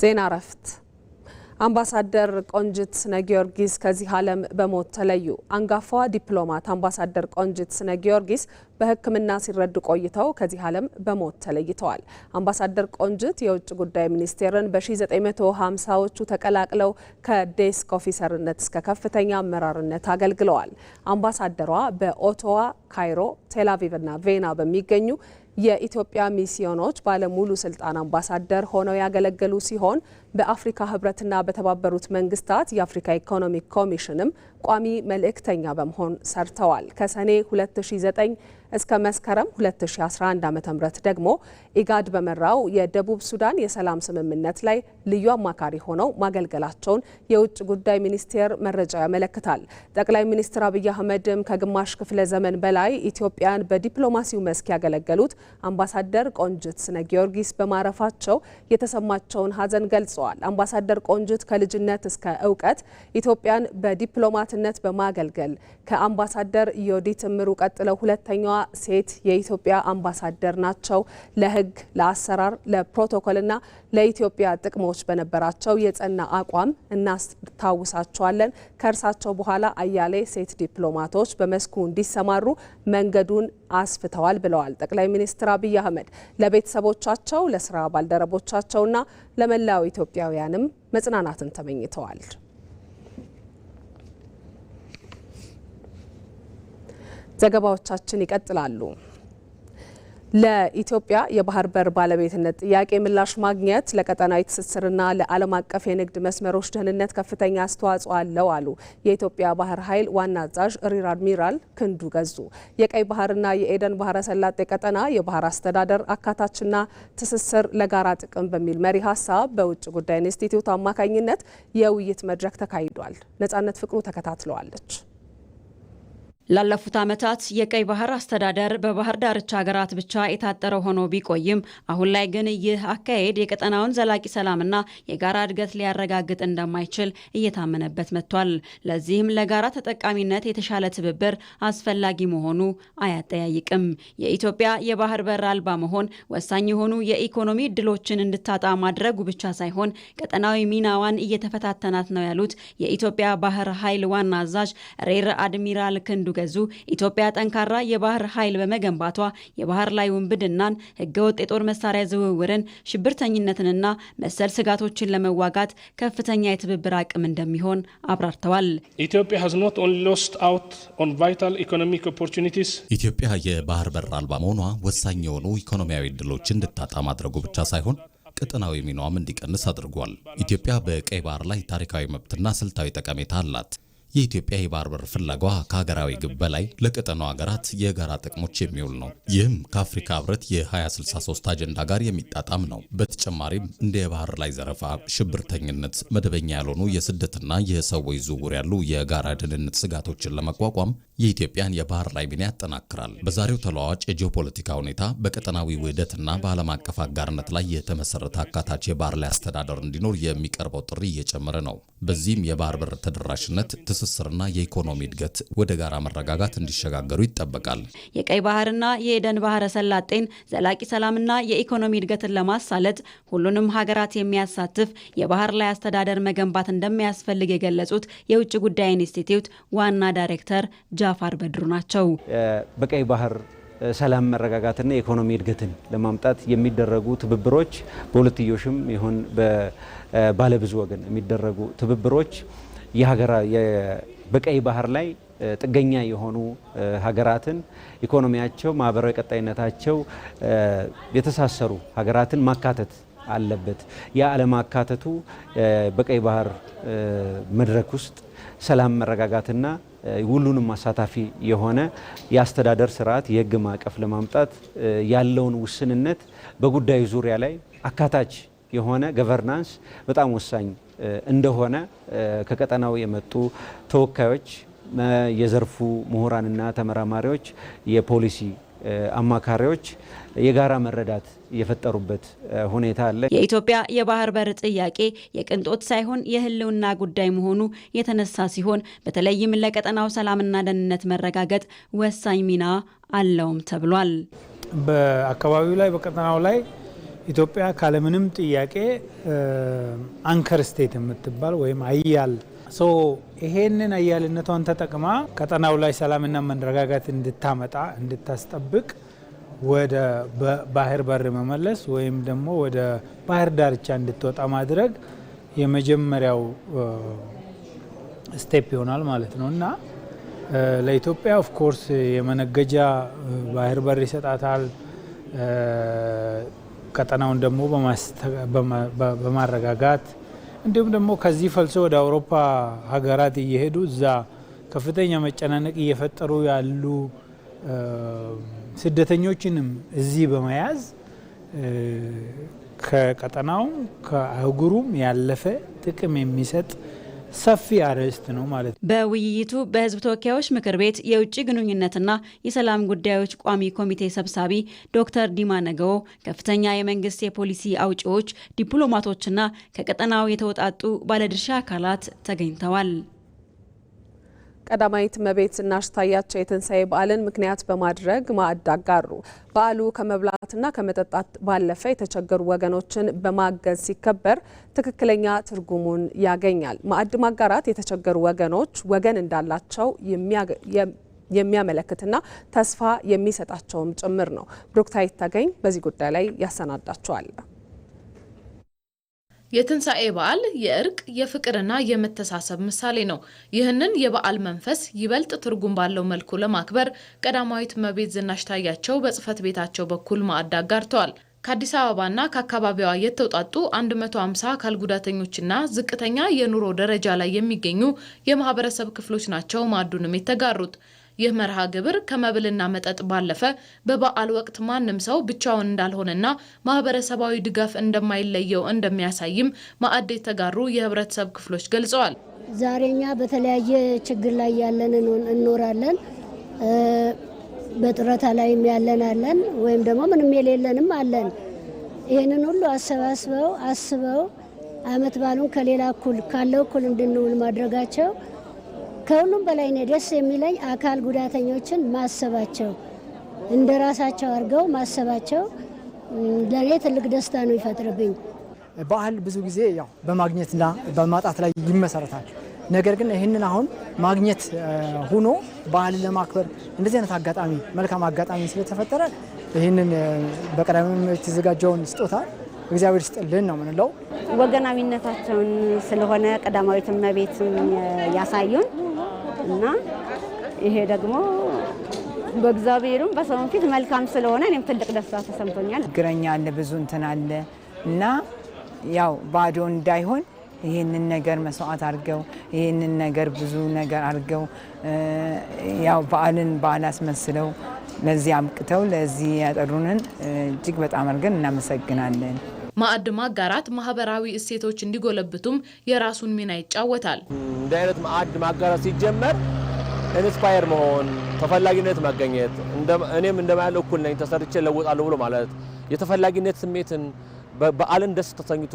[SPEAKER 1] ዜና እረፍት። አምባሳደር ቆንጅት ስነ ጊዮርጊስ ከዚህ ዓለም በሞት ተለዩ። አንጋፋዋ ዲፕሎማት አምባሳደር ቆንጅት ስነ ጊዮርጊስ በሕክምና ሲረዱ ቆይተው ከዚህ ዓለም በሞት ተለይተዋል። አምባሳደር ቆንጅት የውጭ ጉዳይ ሚኒስቴርን በ1950ዎቹ ተቀላቅለው ከዴስክ ኦፊሰርነት እስከ ከፍተኛ አመራርነት አገልግለዋል። አምባሳደሯ በኦቶዋ፣ ካይሮ፣ ቴልአቪቭ እና ቬና በሚገኙ የኢትዮጵያ ሚስዮኖች ባለሙሉ ስልጣን አምባሳደር ሆነው ያገለገሉ ሲሆን በአፍሪካ ህብረትና በተባበሩት መንግስታት የአፍሪካ ኢኮኖሚክ ኮሚሽንም ቋሚ መልእክተኛ በመሆን ሰርተዋል። ከሰኔ 2009 እስከ መስከረም 2011 ዓ.ም ደግሞ ኢጋድ በመራው የደቡብ ሱዳን የሰላም ስምምነት ላይ ልዩ አማካሪ ሆነው ማገልገላቸውን የውጭ ጉዳይ ሚኒስቴር መረጃው ያመለክታል። ጠቅላይ ሚኒስትር አብይ አህመድም ከግማሽ ክፍለ ዘመን በላይ ኢትዮጵያን በዲፕሎማሲው መስክ ያገለገሉት አምባሳደር ቆንጅት ስነ ጊዮርጊስ በማረፋቸው የተሰማቸውን ሀዘን ገልጸዋል። አምባሳደር ቆንጅት ከልጅነት እስከ እውቀት ኢትዮጵያን በዲፕሎማትነት በማገልገል ከአምባሳደር ዮዲት እምሩ ቀጥለው ሁለተኛዋ ሴት የኢትዮጵያ አምባሳደር ናቸው። ለሕግ፣ ለአሰራር፣ ለፕሮቶኮልና ለኢትዮጵያ ጥቅሞች በነበራቸው የጸና አቋም እናስታውሳቸዋለን። ከእርሳቸው በኋላ አያሌ ሴት ዲፕሎማቶች በመስኩ እንዲሰማሩ መንገዱን አስፍተዋል ብለዋል ጠቅላይ ሚኒስትር አብይ አህመድ። ለቤተሰቦቻቸው፣ ለስራ ባልደረቦቻቸውና ለመላው ኢትዮጵያውያንም መጽናናትን ተመኝተዋል። ዘገባዎቻችን ይቀጥላሉ። ለኢትዮጵያ የባህር በር ባለቤትነት ጥያቄ ምላሽ ማግኘት ለቀጠናዊ ትስስርና ለዓለም አቀፍ የንግድ መስመሮች ደህንነት ከፍተኛ አስተዋጽኦ አለው አሉ የኢትዮጵያ ባህር ኃይል ዋና አዛዥ ሪር አድሚራል ክንዱ ገዙ። የቀይ ባህርና የኤደን ባህረ ሰላጤ ቀጠና የባህር አስተዳደር አካታችና ትስስር ለጋራ ጥቅም በሚል መሪ ሀሳብ በውጭ ጉዳይ ኢንስቲትዩት አማካኝነት የውይይት መድረክ ተካሂዷል። ነጻነት ፍቅሩ ተከታትለዋለች።
[SPEAKER 4] ላለፉት ዓመታት የቀይ ባህር አስተዳደር በባህር ዳርቻ ሀገራት ብቻ የታጠረ ሆኖ ቢቆይም አሁን ላይ ግን ይህ አካሄድ የቀጠናውን ዘላቂ ሰላምና የጋራ እድገት ሊያረጋግጥ እንደማይችል እየታመነበት መጥቷል። ለዚህም ለጋራ ተጠቃሚነት የተሻለ ትብብር አስፈላጊ መሆኑ አያጠያይቅም። የኢትዮጵያ የባህር በር አልባ መሆን ወሳኝ የሆኑ የኢኮኖሚ እድሎችን እንድታጣ ማድረጉ ብቻ ሳይሆን ቀጠናዊ ሚናዋን እየተፈታተናት ነው ያሉት የኢትዮጵያ ባህር ኃይል ዋና አዛዥ ሪር አድሚራል ክንዱ ገዙ ኢትዮጵያ ጠንካራ የባህር ኃይል በመገንባቷ የባህር ላይ ውንብድናን፣ ህገወጥ የጦር መሳሪያ ዝውውርን፣ ሽብርተኝነትንና መሰል ስጋቶችን ለመዋጋት ከፍተኛ የትብብር አቅም እንደሚሆን አብራርተዋል።
[SPEAKER 7] ኢትዮጵያ የባህር በር አልባ መሆኗ ወሳኝ የሆኑ ኢኮኖሚያዊ እድሎችን እንድታጣ ማድረጉ ብቻ ሳይሆን ቀጠናዊ ሚናዋም እንዲቀንስ አድርጓል። ኢትዮጵያ በቀይ ባህር ላይ ታሪካዊ መብትና ስልታዊ ጠቀሜታ አላት። የኢትዮጵያ የባህር በር ፍላጓ ከሀገራዊ ግብ በላይ ለቀጠናው ሀገራት የጋራ ጥቅሞች የሚውል ነው። ይህም ከአፍሪካ ህብረት የ2063 አጀንዳ ጋር የሚጣጣም ነው። በተጨማሪም እንደ የባህር ላይ ዘረፋ፣ ሽብርተኝነት፣ መደበኛ ያልሆኑ የስደትና የሰዎች ዝውውር ያሉ የጋራ ደህንነት ስጋቶችን ለመቋቋም የኢትዮጵያን የባህር ላይ ሚና ያጠናክራል። በዛሬው ተለዋዋጭ የጂኦፖለቲካ ሁኔታ በቀጠናዊ ውህደትና በዓለም አቀፍ አጋርነት ላይ የተመሰረተ አካታች የባህር ላይ አስተዳደር እንዲኖር የሚቀርበው ጥሪ እየጨመረ ነው። በዚህም የባህር በር ተደራሽነት፣ ትስስርና የኢኮኖሚ እድገት ወደ ጋራ መረጋጋት እንዲሸጋገሩ ይጠበቃል።
[SPEAKER 4] የቀይ ባህርና የኤደን ባህረ ሰላጤን ዘላቂ ሰላምና የኢኮኖሚ እድገትን ለማሳለጥ ሁሉንም ሀገራት የሚያሳትፍ የባህር ላይ አስተዳደር መገንባት እንደሚያስፈልግ የገለጹት የውጭ ጉዳይ ኢንስቲትዩት ዋና ዳይሬክተር ጃፋር በድሩ ናቸው።
[SPEAKER 8] በቀይ ባህር
[SPEAKER 6] ሰላም መረጋጋትና የኢኮኖሚ እድገትን ለማምጣት የሚደረጉ ትብብሮች በሁለትዮሽም ይሁን በባለብዙ ወገን የሚደረጉ ትብብሮች በቀይ ባህር ላይ ጥገኛ የሆኑ ሀገራትን ኢኮኖሚያቸው፣ ማህበራዊ ቀጣይነታቸው የተሳሰሩ ሀገራትን ማካተት አለበት። ያ አለማካተቱ በቀይ ባህር መድረክ ውስጥ ሰላም መረጋጋትና ሁሉንም አሳታፊ የሆነ የአስተዳደር ስርዓት የህግ ማዕቀፍ ለማምጣት ያለውን ውስንነት በጉዳዩ ዙሪያ ላይ አካታች የሆነ ገቨርናንስ በጣም ወሳኝ እንደሆነ ከቀጠናው የመጡ ተወካዮች፣ የዘርፉ ምሁራንና ተመራማሪዎች፣ የፖሊሲ አማካሪዎች የጋራ መረዳት የፈጠሩበት ሁኔታ አለ።
[SPEAKER 4] የኢትዮጵያ የባህር በር ጥያቄ የቅንጦት ሳይሆን የህልውና ጉዳይ መሆኑ የተነሳ ሲሆን በተለይም ለቀጠናው ሰላምና ደህንነት መረጋገጥ ወሳኝ ሚና አለውም ተብሏል።
[SPEAKER 8] በአካባቢው ላይ በቀጠናው ላይ ኢትዮጵያ ካለምንም ጥያቄ አንከር ስቴት የምትባል ወይም አያል ይሄንን አያልነቷን ተጠቅማ ቀጠናው ላይ ሰላምና መረጋጋት እንድታመጣ እንድታስጠብቅ ወደ ባህር በር መመለስ ወይም ደግሞ ወደ ባህር ዳርቻ እንድትወጣ ማድረግ የመጀመሪያው ስቴፕ ይሆናል ማለት ነው እና ለኢትዮጵያ ኦፍ ኮርስ የመነገጃ ባህር በር ይሰጣታል። ቀጠናውን ደግሞ በማረጋጋት እንዲሁም ደግሞ ከዚህ ፈልሶ ወደ አውሮፓ ሀገራት እየሄዱ እዛ ከፍተኛ መጨናነቅ እየፈጠሩ ያሉ ስደተኞችንም እዚህ በመያዝ ከቀጠናውም ከአህጉሩም ያለፈ ጥቅም የሚሰጥ ሰፊ አርዕስት ነው ማለት ነው።
[SPEAKER 4] በውይይቱ በሕዝብ ተወካዮች ምክር ቤት የውጭ ግንኙነትና የሰላም ጉዳዮች ቋሚ ኮሚቴ ሰብሳቢ ዶክተር ዲማ ነገዎ፣ ከፍተኛ የመንግስት የፖሊሲ አውጪዎች፣ ዲፕሎማቶችና ከቀጠናው የተውጣጡ ባለድርሻ አካላት ተገኝተዋል።
[SPEAKER 1] ቀዳማዊት እመቤት ዝናሽ ታያቸው የትንሣኤ በዓልን ምክንያት በማድረግ ማዕድ አጋሩ። በዓሉ ከመብላትና ከመጠጣት ባለፈ የተቸገሩ ወገኖችን በማገዝ ሲከበር ትክክለኛ ትርጉሙን ያገኛል። ማዕድ ማጋራት የተቸገሩ ወገኖች ወገን እንዳላቸው የሚያመለክትና ተስፋ የሚሰጣቸውም ጭምር ነው። ብሩክታይት ታገኝ በዚህ ጉዳይ ላይ ያሰናዳቸዋል።
[SPEAKER 9] የትንሣኤ በዓል የእርቅ የፍቅርና የመተሳሰብ ምሳሌ ነው። ይህንን የበዓል መንፈስ ይበልጥ ትርጉም ባለው መልኩ ለማክበር ቀዳማዊት እመቤት ዝናሽ ታያቸው በጽሕፈት ቤታቸው በኩል ማዕድ አጋርተዋል። ከአዲስ አበባና ከአካባቢዋ የተውጣጡ 150 አካል ጉዳተኞችና ዝቅተኛ የኑሮ ደረጃ ላይ የሚገኙ የማህበረሰብ ክፍሎች ናቸው ማዕዱንም የተጋሩት። ይህ መርሃ ግብር ከመብልና መጠጥ ባለፈ በበዓል ወቅት ማንም ሰው ብቻውን እንዳልሆነና ማህበረሰባዊ ድጋፍ እንደማይለየው እንደሚያሳይም ማዕድ የተጋሩ የህብረተሰብ ክፍሎች ገልጸዋል።
[SPEAKER 10] ዛሬኛ በተለያየ ችግር ላይ ያለን እንኖራለን። በጡረታ ላይም ያለን አለን፣ ወይም ደግሞ ምንም የሌለንም አለን። ይህንን ሁሉ አስበው አመት ባሉን ከሌላ እኩል ካለው እኩል እንድንውል ማድረጋቸው ከሁሉም በላይ ነው ደስ የሚለኝ። አካል ጉዳተኞችን ማሰባቸው እንደ ራሳቸው አድርገው ማሰባቸው ለኔ ትልቅ ደስታ ነው ይፈጥርብኝ።
[SPEAKER 25] በዓል ብዙ ጊዜ ያው በማግኘትና በማጣት ላይ ይመሰረታል። ነገር ግን ይህንን አሁን ማግኘት ሆኖ በዓልን ለማክበር እንደዚህ አይነት አጋጣሚ መልካም አጋጣሚ ስለተፈጠረ ይህንን በቀዳማዊት እመቤት የተዘጋጀውን ስጦታ እግዚአብሔር ይስጥልን ነው ምንለው።
[SPEAKER 26] ወገናዊነታቸውን ስለሆነ ቀዳማዊት እመቤት ያሳዩን እና ይሄ ደግሞ በእግዚአብሔርም በሰውም ፊት መልካም ስለሆነ እኔም ትልቅ ደስታ ተሰምቶኛል።
[SPEAKER 27] ችግረኛ አለ፣ ብዙ እንትን አለ እና ያው ባዶ እንዳይሆን ይህንን ነገር መስዋዕት አድርገው ይህንን ነገር ብዙ ነገር አድርገው ያው በዓልን በዓል አስመስለው ለዚህ አብቅተው ለዚህ ያጠሩንን እጅግ በጣም አድርገን እናመሰግናለን።
[SPEAKER 9] ማዕድ ማጋራት ማህበራዊ እሴቶች እንዲጎለብቱም የራሱን ሚና ይጫወታል።
[SPEAKER 28] እንደ አይነት ማዕድ ማጋራት ሲጀመር ኢንስፓየር መሆን፣ ተፈላጊነት ማግኘት፣ እኔም እንደማያለው እኩል ነኝ ተሰርቼ ለውጣለሁ ብሎ ማለት የተፈላጊነት ስሜትን በዓልን ደስ ተሰኝቶ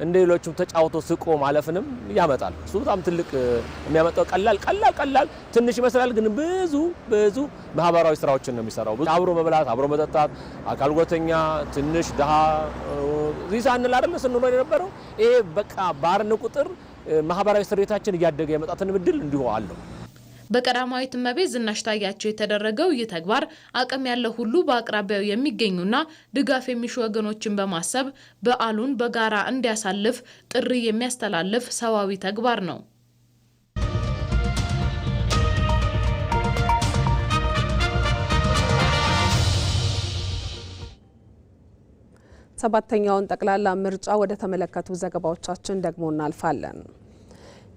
[SPEAKER 28] እንደ ሌሎችም ተጫውቶ ስቆ ማለፍንም ያመጣል። እሱ በጣም ትልቅ የሚያመጣው ቀላል ትንሽ ይመስላል፣ ግን ብዙ ማህበራዊ ስራዎችን ነው የሚሰራው። አብሮ መብላት፣ አብሮ መጠጣት፣ አካል ጉዳተኛ፣ ትንሽ ድሃ ዚሳ እንል አይደል ስንኖር የነበረው ይሄ በቃ ባርን ቁጥር ማህበራዊ ስሬታችን እያደገ የመጣትን እድል እንዲሁ አለው።
[SPEAKER 9] በቀዳማዊት እመቤት ዝናሽ ታያቸው የተደረገው ይህ ተግባር አቅም ያለው ሁሉ በአቅራቢያው የሚገኙና ድጋፍ የሚሹ ወገኖችን በማሰብ በዓሉን በጋራ እንዲያሳልፍ ጥሪ የሚያስተላልፍ ሰዋዊ ተግባር ነው።
[SPEAKER 1] ሰባተኛውን ጠቅላላ ምርጫ ወደ ተመለከቱ ዘገባዎቻችን ደግሞ እናልፋለን።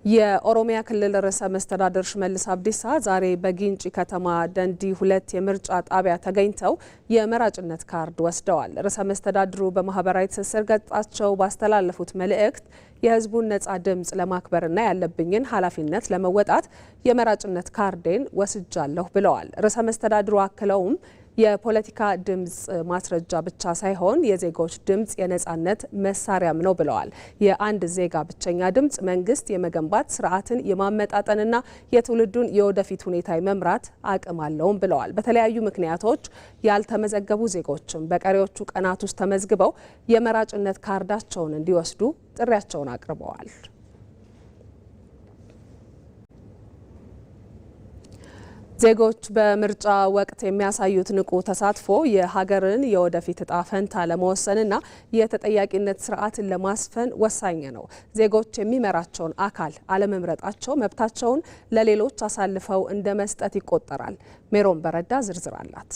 [SPEAKER 1] የኦሮሚያ ክልል ርዕሰ መስተዳድር ሽመልስ አብዲሳ ዛሬ በጊንጪ ከተማ ደንዲ 2 የምርጫ ጣቢያ ተገኝተው የመራጭነት ካርድ ወስደዋል። ርዕሰ መስተዳድሩ በማህበራዊ ትስስር ገጻቸው ባስተላለፉት መልእክት የህዝቡን ነጻ ድምጽ ለማክበርና ያለብኝን ኃላፊነት ለመወጣት የመራጭነት ካርዴን ወስጃለሁ ብለዋል። ርዕሰ መስተዳድሩ አክለውም የፖለቲካ ድምጽ ማስረጃ ብቻ ሳይሆን የዜጎች ድምጽ የነጻነት መሳሪያም ነው ብለዋል። የአንድ ዜጋ ብቸኛ ድምጽ መንግስት የመገንባት ስርዓትን የማመጣጠንና የትውልዱን የወደፊት ሁኔታ የመምራት አቅም አለውም ብለዋል። በተለያዩ ምክንያቶች ያልተመዘገቡ ዜጎችም በቀሪዎቹ ቀናት ውስጥ ተመዝግበው የመራጭነት ካርዳቸውን እንዲወስዱ ጥሪያቸውን አቅርበዋል። ዜጎች በምርጫ ወቅት የሚያሳዩት ንቁ ተሳትፎ የሀገርን የወደፊት እጣ ፈንታ ለመወሰንና የተጠያቂነት ስርዓትን ለማስፈን ወሳኝ ነው። ዜጎች የሚመራቸውን አካል አለመምረጣቸው መብታቸውን ለሌሎች አሳልፈው እንደ መስጠት ይቆጠራል። ሜሮን በረዳ ዝርዝር አላት።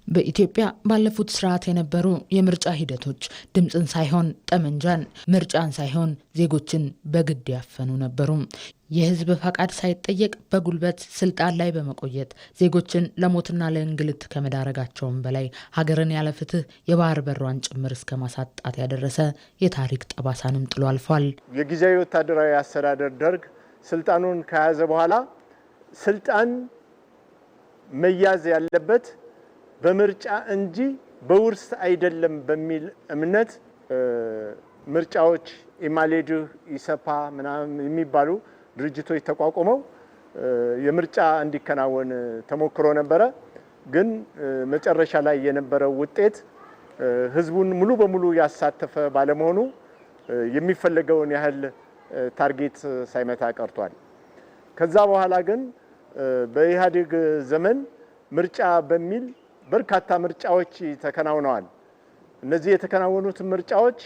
[SPEAKER 2] በኢትዮጵያ ባለፉት ስርዓት የነበሩ የምርጫ ሂደቶች ድምፅን ሳይሆን ጠመንጃን፣ ምርጫን ሳይሆን ዜጎችን በግድ ያፈኑ ነበሩ። የህዝብ ፈቃድ ሳይጠየቅ በጉልበት ስልጣን ላይ በመቆየት ዜጎችን ለሞትና ለእንግልት ከመዳረጋቸውም በላይ ሀገርን ያለ ፍትህ የባህር በሯን ጭምር እስከ ማሳጣት ያደረሰ የታሪክ ጠባሳንም ጥሎ አልፏል።
[SPEAKER 11] የጊዜያዊ ወታደራዊ አስተዳደር ደርግ ስልጣኑን ከያዘ በኋላ ስልጣን መያዝ ያለበት በምርጫ እንጂ በውርስ አይደለም በሚል እምነት ምርጫዎች ኢማሌድ፣ ኢሰፓ ምናምን የሚባሉ ድርጅቶች ተቋቁመው የምርጫ እንዲከናወን ተሞክሮ ነበረ። ግን መጨረሻ ላይ የነበረው ውጤት ህዝቡን ሙሉ በሙሉ ያሳተፈ ባለመሆኑ የሚፈለገውን ያህል ታርጌት ሳይመታ ቀርቷል። ከዛ በኋላ ግን በኢህአዴግ ዘመን ምርጫ በሚል በርካታ ምርጫዎች ተከናውነዋል። እነዚህ የተከናወኑት ምርጫዎች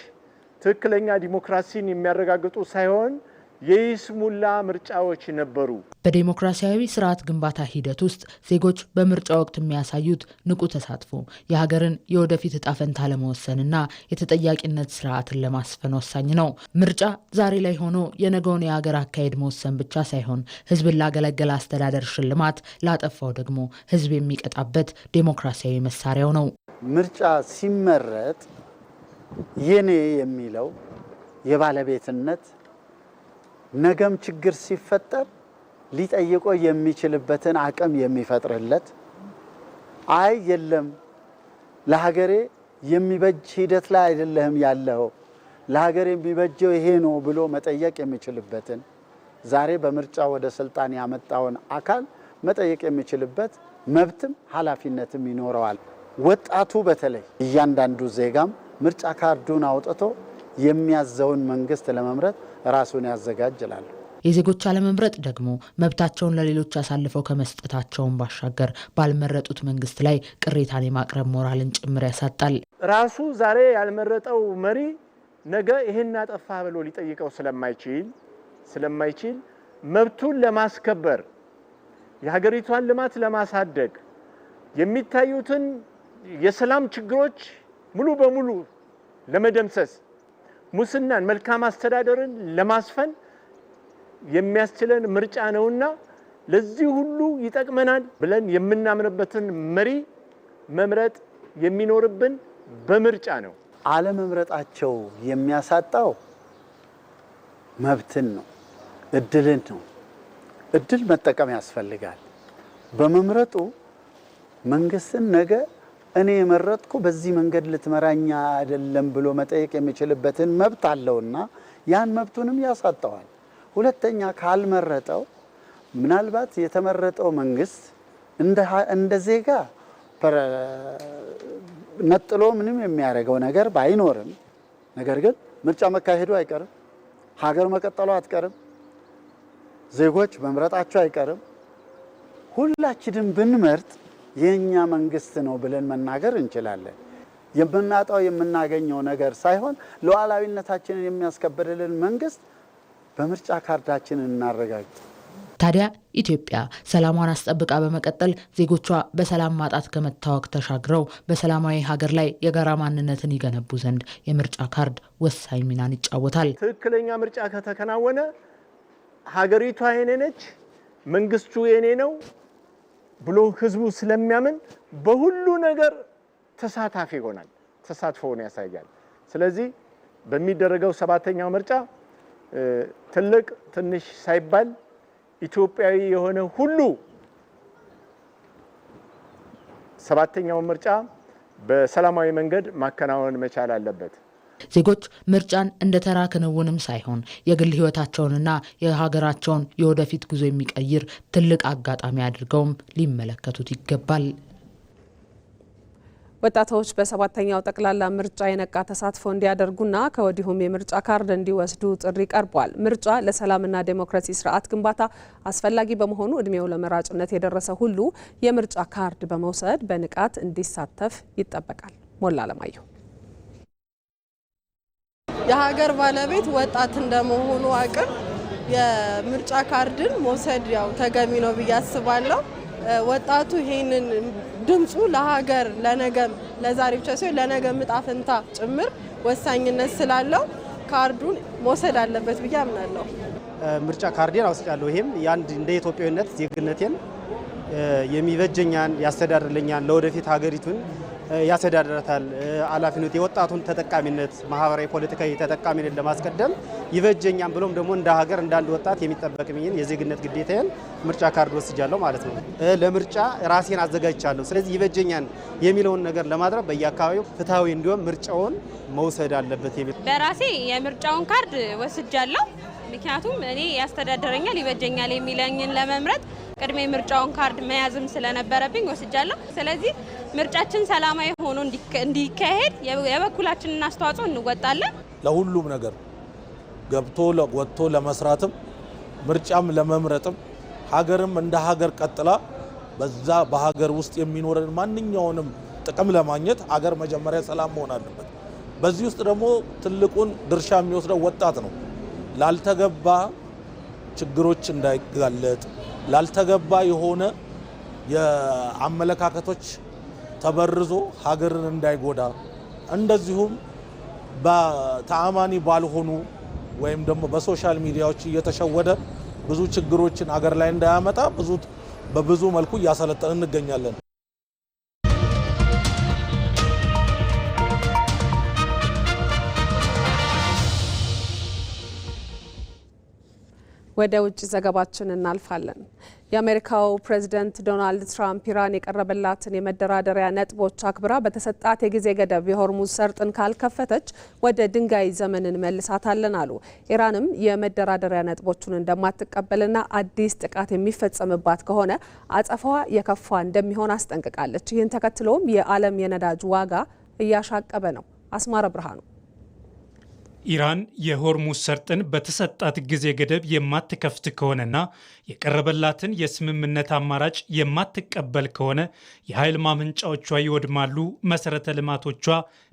[SPEAKER 11] ትክክለኛ ዲሞክራሲን የሚያረጋግጡ ሳይሆን የይስሙላ ምርጫዎች ነበሩ።
[SPEAKER 2] በዲሞክራሲያዊ ስርዓት ግንባታ ሂደት ውስጥ ዜጎች በምርጫ ወቅት የሚያሳዩት ንቁ ተሳትፎ የሀገርን የወደፊት እጣ ፈንታ ለመወሰንና የተጠያቂነት ስርዓትን ለማስፈን ወሳኝ ነው። ምርጫ ዛሬ ላይ ሆኖ የነገውን የሀገር አካሄድ መወሰን ብቻ ሳይሆን ህዝብን ላገለገለ አስተዳደር ሽልማት፣ ላጠፋው ደግሞ ህዝብ የሚቀጣበት ዲሞክራሲያዊ መሳሪያው ነው።
[SPEAKER 12] ምርጫ ሲመረጥ የኔ የሚለው የባለቤትነት ነገም ችግር ሲፈጠር ሊጠይቆ የሚችልበትን አቅም የሚፈጥርለት፣ አይ የለም ለሀገሬ የሚበጅ ሂደት ላይ አይደለም ያለው ለሀገሬ የሚበጀው ይሄ ነው ብሎ መጠየቅ የሚችልበትን፣ ዛሬ በምርጫ ወደ ስልጣን ያመጣውን አካል መጠየቅ የሚችልበት መብትም ኃላፊነትም ይኖረዋል። ወጣቱ በተለይ እያንዳንዱ ዜጋም ምርጫ ካርዱን አውጥቶ የሚያዘውን መንግስት ለመምረጥ ራሱን ያዘጋጅላል።
[SPEAKER 2] የዜጎች አለመምረጥ ደግሞ መብታቸውን ለሌሎች አሳልፈው ከመስጠታቸውን ባሻገር ባልመረጡት መንግስት ላይ ቅሬታን የማቅረብ ሞራልን ጭምር ያሳጣል።
[SPEAKER 11] ራሱ ዛሬ ያልመረጠው መሪ ነገ ይሄን አጠፋ ብሎ ሊጠይቀው ስለማይችል መብቱን ለማስከበር የሀገሪቷን ልማት ለማሳደግ የሚታዩትን የሰላም ችግሮች ሙሉ በሙሉ ለመደምሰስ ሙስናን፣ መልካም አስተዳደርን ለማስፈን የሚያስችለን ምርጫ ነውና ለዚህ ሁሉ ይጠቅመናል ብለን የምናምንበትን መሪ መምረጥ የሚኖርብን በምርጫ ነው።
[SPEAKER 12] አለመምረጣቸው የሚያሳጣው መብትን ነው፣ እድልን ነው። እድል መጠቀም ያስፈልጋል። በመምረጡ መንግስትን ነገ እኔ የመረጥኩ በዚህ መንገድ ልትመራኛ አይደለም ብሎ መጠየቅ የሚችልበትን መብት አለውና ያን መብቱንም ያሳጣዋል። ሁለተኛ ካልመረጠው ምናልባት የተመረጠው መንግስት እንደ ዜጋ ነጥሎ ምንም የሚያደርገው ነገር ባይኖርም፣ ነገር ግን ምርጫ መካሄዱ አይቀርም፣ ሀገር መቀጠሉ አትቀርም። ዜጎች መምረጣቸው አይቀርም። ሁላችንም ብንመርጥ የኛ መንግስት ነው ብለን መናገር እንችላለን። የምናጣው የምናገኘው ነገር ሳይሆን ሉዓላዊነታችንን የሚያስከብርልን መንግስት በምርጫ ካርዳችንን እናረጋግጥ።
[SPEAKER 2] ታዲያ ኢትዮጵያ ሰላሟን አስጠብቃ በመቀጠል ዜጎቿ በሰላም ማጣት ከመታወክ ተሻግረው በሰላማዊ ሀገር ላይ የጋራ ማንነትን ይገነቡ ዘንድ የምርጫ ካርድ ወሳኝ ሚናን ይጫወታል።
[SPEAKER 11] ትክክለኛ ምርጫ ከተከናወነ ሀገሪቷ የኔ ነች፣ መንግስቱ የኔ ነው ብሎ ህዝቡ ስለሚያምን በሁሉ ነገር ተሳታፊ ይሆናል፣ ተሳትፎውን ያሳያል። ስለዚህ በሚደረገው 7ኛው ምርጫ ትልቅ ትንሽ ሳይባል ኢትዮጵያዊ የሆነ ሁሉ 7ኛው ምርጫ በሰላማዊ መንገድ ማከናወን መቻል አለበት።
[SPEAKER 2] ዜጎች ምርጫን እንደ ተራ ክንውንም ሳይሆን የግል ህይወታቸውንና የሀገራቸውን የወደፊት ጉዞ የሚቀይር ትልቅ አጋጣሚ አድርገውም ሊመለከቱት ይገባል።
[SPEAKER 1] ወጣቶች በ7ኛው ጠቅላላ ምርጫ የነቃ ተሳትፎ እንዲያደርጉና ከወዲሁም የምርጫ ካርድ እንዲወስዱ ጥሪ ቀርቧል። ምርጫ ለሰላምና ዴሞክራሲ ስርዓት ግንባታ አስፈላጊ በመሆኑ እድሜው ለመራጭነት የደረሰ ሁሉ የምርጫ ካርድ በመውሰድ በንቃት እንዲሳተፍ ይጠበቃል። ሞላ አለማየሁ
[SPEAKER 5] የሀገር ባለቤት ወጣት እንደመሆኑ አቅም የምርጫ ካርድን መውሰድ ያው ተገቢ ነው ብዬ አስባለሁ። ወጣቱ ይሄንን ድምጹ ለሀገር ለነገም ለዛሬ ብቻ ሳይሆን ለነገ ዕጣ ፈንታ ጭምር ወሳኝነት ስላለው ካርዱን መውሰድ አለበት ብዬ አምናለሁ።
[SPEAKER 13] ምርጫ ካርዴን አውስቻለሁ። ይሄም ያንድ እንደ ኢትዮጵያዊነት ዜግነቴን የሚበጀኛን ያስተዳድርልኛል፣ ለወደፊት ሀገሪቱን ያስተዳድራታል፣ ኃላፊነት የወጣቱን ተጠቃሚነት ማህበራዊ ፖለቲካዊ ተጠቃሚነት ለማስቀደም ይበጀኛል ብሎም ደግሞ እንደ ሀገር እንዳንድ ወጣት የሚጠበቅብኝን የዜግነት ግዴታዬን ምርጫ ካርድ ወስጃለሁ ማለት ነው። ለምርጫ ራሴን አዘጋጅቻለሁ። ስለዚህ ይበጀኛል የሚለውን ነገር ለማድረግ በየአካባቢው ፍትሃዊ እንዲሆን ምርጫውን መውሰድ አለበት የሚል
[SPEAKER 14] በራሴ የምርጫውን ካርድ ወስጃለሁ። ምክንያቱም እኔ ያስተዳድረኛል ይበጀኛል የሚለኝን ለመምረጥ ቅድሜ ምርጫውን ካርድ መያዝም ስለነበረብኝ ወስጃለሁ። ስለዚህ ምርጫችን ሰላማዊ ሆኖ እንዲካሄድ የበኩላችንን አስተዋጽኦ እንወጣለን።
[SPEAKER 15] ለሁሉም ነገር ገብቶ ወጥቶ ለመስራትም ምርጫም ለመምረጥም ሀገርም እንደ ሀገር ቀጥላ በዛ በሀገር ውስጥ የሚኖረን ማንኛውንም ጥቅም ለማግኘት ሀገር መጀመሪያ ሰላም መሆን አለበት። በዚህ ውስጥ ደግሞ ትልቁን ድርሻ የሚወስደው ወጣት ነው። ላልተገባ ችግሮች እንዳይጋለጥ ላልተገባ የሆነ የአመለካከቶች ተበርዞ ሀገርን እንዳይጎዳ እንደዚሁም በተአማኒ ባልሆኑ ወይም ደግሞ በሶሻል ሚዲያዎች እየተሸወደ ብዙ ችግሮችን ሀገር ላይ እንዳያመጣ በብዙ መልኩ እያሰለጠን እንገኛለን።
[SPEAKER 1] ወደ ውጭ ዘገባችን እናልፋለን። የአሜሪካው ፕሬዝዳንት ዶናልድ ትራምፕ ኢራን የቀረበላትን የመደራደሪያ ነጥቦች አክብራ በተሰጣት የጊዜ ገደብ የሆርሙዝ ሰርጥን ካልከፈተች ወደ ድንጋይ ዘመን እንመልሳታለን አሉ። ኢራንም የመደራደሪያ ነጥቦቹን እንደማትቀበልና አዲስ ጥቃት የሚፈጸምባት ከሆነ አጸፋዋ የከፋ እንደሚሆን አስጠንቅቃለች። ይህን ተከትሎም የዓለም የነዳጅ ዋጋ እያሻቀበ ነው። አስማረ ብርሃኑ
[SPEAKER 16] ኢራን የሆርሙዝ ሰርጥን በተሰጣት ጊዜ ገደብ የማትከፍት ከሆነና የቀረበላትን የስምምነት አማራጭ የማትቀበል ከሆነ የኃይል ማመንጫዎቿ ይወድማሉ፣ መሰረተ ልማቶቿ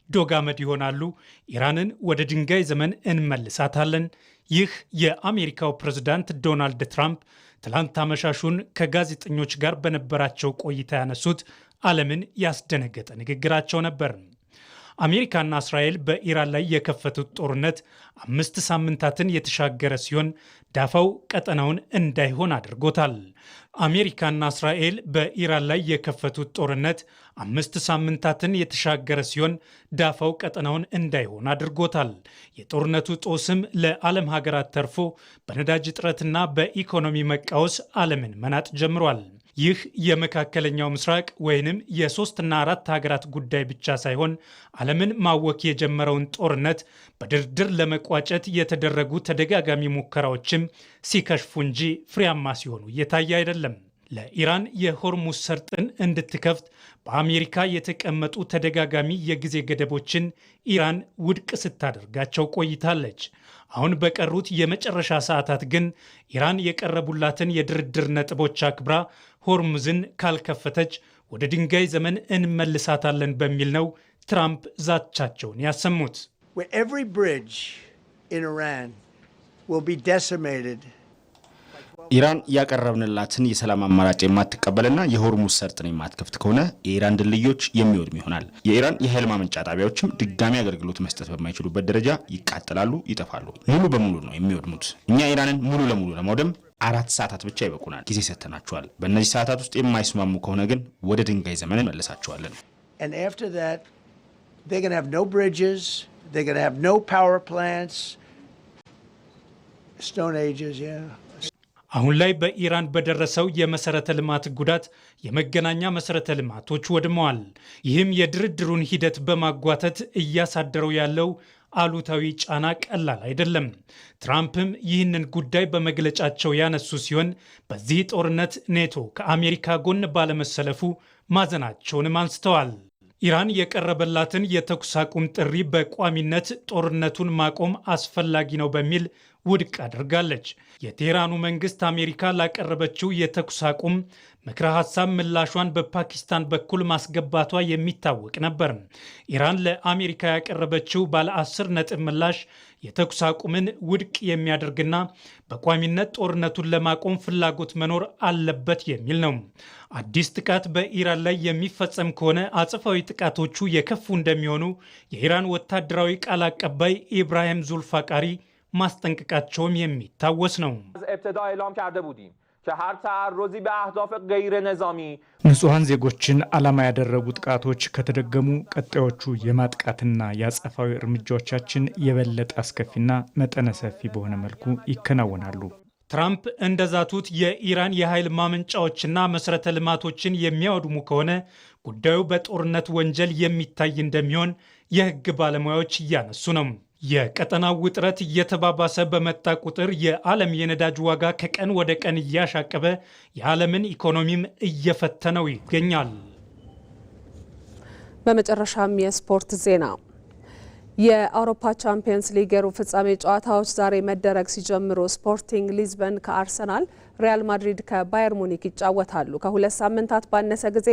[SPEAKER 16] ዶጋመድ ይሆናሉ፣ ኢራንን ወደ ድንጋይ ዘመን እንመልሳታለን። ይህ የአሜሪካው ፕሬዝዳንት ዶናልድ ትራምፕ ትላንት አመሻሹን ከጋዜጠኞች ጋር በነበራቸው ቆይታ ያነሱት ዓለምን ያስደነገጠ ንግግራቸው ነበር። አሜሪካና እስራኤል በኢራን ላይ የከፈቱት ጦርነት 5 ሳምንታትን የተሻገረ ሲሆን ዳፋው ቀጠናውን እንዳይሆን አድርጎታል። አሜሪካና እስራኤል በኢራን ላይ የከፈቱት ጦርነት 5 ሳምንታትን የተሻገረ ሲሆን ዳፋው ቀጠናውን እንዳይሆን አድርጎታል። የጦርነቱ ጦስም ለዓለም ሀገራት ተርፎ በነዳጅ እጥረትና በኢኮኖሚ መቃወስ ዓለምን መናጥ ጀምሯል። ይህ የመካከለኛው ምስራቅ ወይንም የ3ና 4 ሀገራት ጉዳይ ብቻ ሳይሆን ዓለምን ማወክ የጀመረውን ጦርነት በድርድር ለመቋጨት የተደረጉ ተደጋጋሚ ሙከራዎችም ሲከሽፉ እንጂ ፍሬያማ ሲሆኑ እየታየ አይደለም። ለኢራን የሆርሙዝ ሰርጥን እንድትከፍት በአሜሪካ የተቀመጡ ተደጋጋሚ የጊዜ ገደቦችን ኢራን ውድቅ ስታደርጋቸው ቆይታለች። አሁን በቀሩት የመጨረሻ ሰዓታት ግን ኢራን የቀረቡላትን የድርድር ነጥቦች አክብራ ሆርሙዝን ካልከፈተች ወደ ድንጋይ ዘመን እንመልሳታለን በሚል ነው ትራምፕ ዛቻቸውን ያሰሙት።
[SPEAKER 17] ኢራን ያቀረብንላትን የሰላም አማራጭ የማትቀበልና የሆርሙዝ ሰርጥን የማትከፍት ከሆነ የኢራን ድልድዮች የሚወድሙ ይሆናል። የኢራን የኃይል ማመንጫ ጣቢያዎችም ድጋሚ አገልግሎት መስጠት በማይችሉበት ደረጃ ይቃጠላሉ፣ ይጠፋሉ። ሙሉ በሙሉ ነው የሚወድሙት። እኛ ኢራንን ሙሉ ለሙሉ ለማውደም 4 ሰዓታት ብቻ ይበቁናል። ጊዜ ሰጥተናቸዋል። በእነዚህ ሰዓታት ውስጥ የማይስማሙ ከሆነ ግን ወደ ድንጋይ ዘመን እንመልሳቸዋለን።
[SPEAKER 18] they're going to have no bridges, they're going to have no power plants. Stone Ages, yeah.
[SPEAKER 16] አሁን ላይ በኢራን በደረሰው የመሰረተ ልማት ጉዳት የመገናኛ መሰረተ ልማቶች ወድመዋል። ይህም የድርድሩን ሂደት በማጓተት እያሳደረው ያለው አሉታዊ ጫና ቀላል አይደለም። ትራምፕም ይህንን ጉዳይ በመግለጫቸው ያነሱ ሲሆን በዚህ ጦርነት ኔቶ ከአሜሪካ ጎን ባለመሰለፉ ማዘናቸውንም አንስተዋል። ኢራን የቀረበላትን የተኩስ አቁም ጥሪ በቋሚነት ጦርነቱን ማቆም አስፈላጊ ነው በሚል ውድቅ አድርጋለች። የቴህራኑ መንግስት አሜሪካ ላቀረበችው የተኩስ አቁም ምክረ ሀሳብ ምላሿን በፓኪስታን በኩል ማስገባቷ የሚታወቅ ነበር። ኢራን ለአሜሪካ ያቀረበችው ባለ 10 ነጥብ ምላሽ የተኩስ አቁምን ውድቅ የሚያደርግና በቋሚነት ጦርነቱን ለማቆም ፍላጎት መኖር አለበት የሚል ነው። አዲስ ጥቃት በኢራን ላይ የሚፈጸም ከሆነ አጽፋዊ ጥቃቶቹ የከፉ እንደሚሆኑ የኢራን ወታደራዊ ቃል አቀባይ ኢብራሂም ዙልፋቃሪ ማስጠንቀቃቸውም የሚታወስ ነው።
[SPEAKER 19] ንጹሐን ዜጎችን ዓላማ ያደረጉ ጥቃቶች ከተደገሙ ቀጣዮቹ የማጥቃትና የአጸፋዊ እርምጃዎቻችን የበለጠ አስከፊና መጠነ ሰፊ በሆነ መልኩ ይከናወናሉ።
[SPEAKER 16] ትራምፕ እንደዛቱት የኢራን የኃይል ማመንጫዎችና መሰረተ ልማቶችን የሚያወድሙ ከሆነ ጉዳዩ በጦርነት ወንጀል የሚታይ እንደሚሆን የሕግ ባለሙያዎች እያነሱ ነው። የቀጠናው ውጥረት እየተባባሰ በመጣ ቁጥር የዓለም የነዳጅ ዋጋ ከቀን ወደ ቀን እያሻቀበ የዓለምን ኢኮኖሚም እየፈተነው ይገኛል።
[SPEAKER 1] በመጨረሻም የስፖርት ዜና። የአውሮፓ ቻምፒየንስ ሊግ የሩብ ፍጻሜ ጨዋታዎች ዛሬ መደረግ ሲጀምሩ ስፖርቲንግ ሊዝበን ከአርሰናል፣ ሪያል ማድሪድ ከባየር ሙኒክ ይጫወታሉ። ከ2 ሳምንታት ባነሰ ጊዜ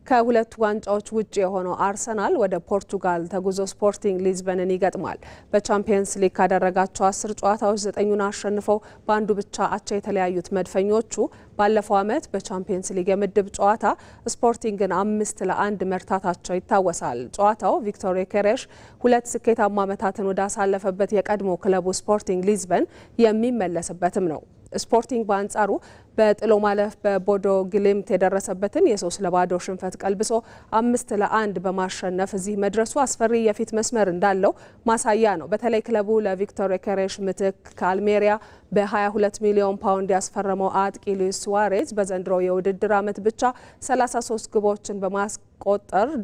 [SPEAKER 1] ከሁለቱ ዋንጫዎች ውጭ የሆነው አርሰናል ወደ ፖርቱጋል ተጉዞ ስፖርቲንግ ሊዝበንን ይገጥማል። በቻምፒየንስ ሊግ ካደረጋቸው 10 ጨዋታዎች 9ኙን አሸንፈው በአንዱ ብቻ አቻ የተለያዩት መድፈኞቹ ባለፈው ዓመት በቻምፒየንስ ሊግ የምድብ ጨዋታ ስፖርቲንግን 5-1 መርታታቸው ይታወሳል። ጨዋታው ቪክቶር ዮኬሬሽ 2 ስኬታማ ዓመታትን ወዳሳለፈበት የቀድሞ ክለቡ ስፖርቲንግ ሊዝበን የሚመለስበትም ነው። ስፖርቲንግ በአንጻሩ በጥሎ ማለፍ በቦዶ ግሊምት የደረሰበትን የ3-0 ሽንፈት ቀልብሶ 5-1 በማሸነፍ እዚህ መድረሱ አስፈሪ የፊት መስመር እንዳለው ማሳያ ነው። በተለይ ክለቡ ለቪክቶር ዮኬሬሽ ምትክ ከአልሜሪያ በ22 ሚሊዮን ፓውንድ ያስፈረመው አጥቂ ሉዊስ ሱዋሬዝ በዘንድሮ የውድድር ዓመት ብቻ 33 ግቦችን በማስቆጠር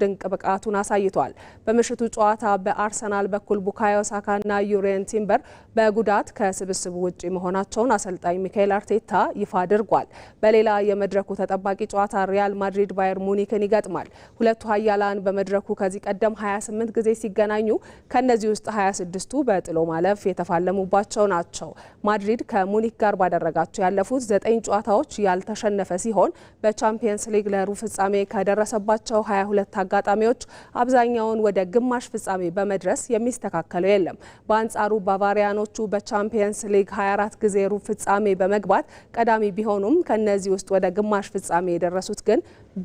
[SPEAKER 1] ድንቅ ብቃቱን አሳይቷል። በምሽቱ ጨዋታ በአርሰናል በኩል ቡካዮ ሳካና ዩሬን ቲምበር በጉዳት ከስብስቡ ውጪ መሆናቸውን አሰልጣኝ ሚካኤል አርቴታ ይፋ አድርጓል። በሌላ የመድረኩ ተጠባቂ ጨዋታ ሪያል ማድሪድ ባየር ሙኒክን ይገጥማል። ሁለቱ ኃያላን በመድረኩ ከዚህ ቀደም 28 ጊዜ ሲገናኙ ከነዚህ ውስጥ 26ቱ በጥሎ ማለፍ የተፋለሙባቸው ናቸው። ማድሪድ ከሙኒክ ጋር ባደረጋቸው ያለፉት 9 ጨዋታዎች ያልተሸነፈ ሲሆን በቻምፒየንስ ሊግ ለሩብ ፍጻሜ ከደረሰባቸው 22 አጋጣሚዎች አብዛኛውን ወደ ግማሽ ፍጻሜ በመድረስ የሚስተካከለው የለም። በአንጻሩ ባቫሪያኖቹ በቻምፒየንስ ሊግ 24 ጊዜ ሩብ ፍጻሜ በመግባት ቀዳሚ ቢሆኑም ከነዚህ ውስጥ ወደ ግማሽ ፍጻሜ የደረሱት ግን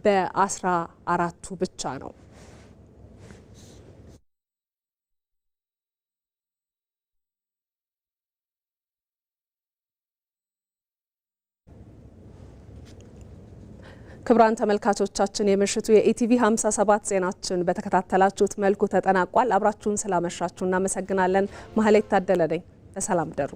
[SPEAKER 1] በ14ቱ ብቻ ነው። ክቡራን ተመልካቾቻችን የምሽቱ የኢቲቪ 57 ዜናችን በተከታተላችሁት መልኩ ተጠናቋል። አብራችሁን ስላመሻችሁ እናመሰግናለን። ማህሌት ታደለ ነኝ። በሰላም ደሩ።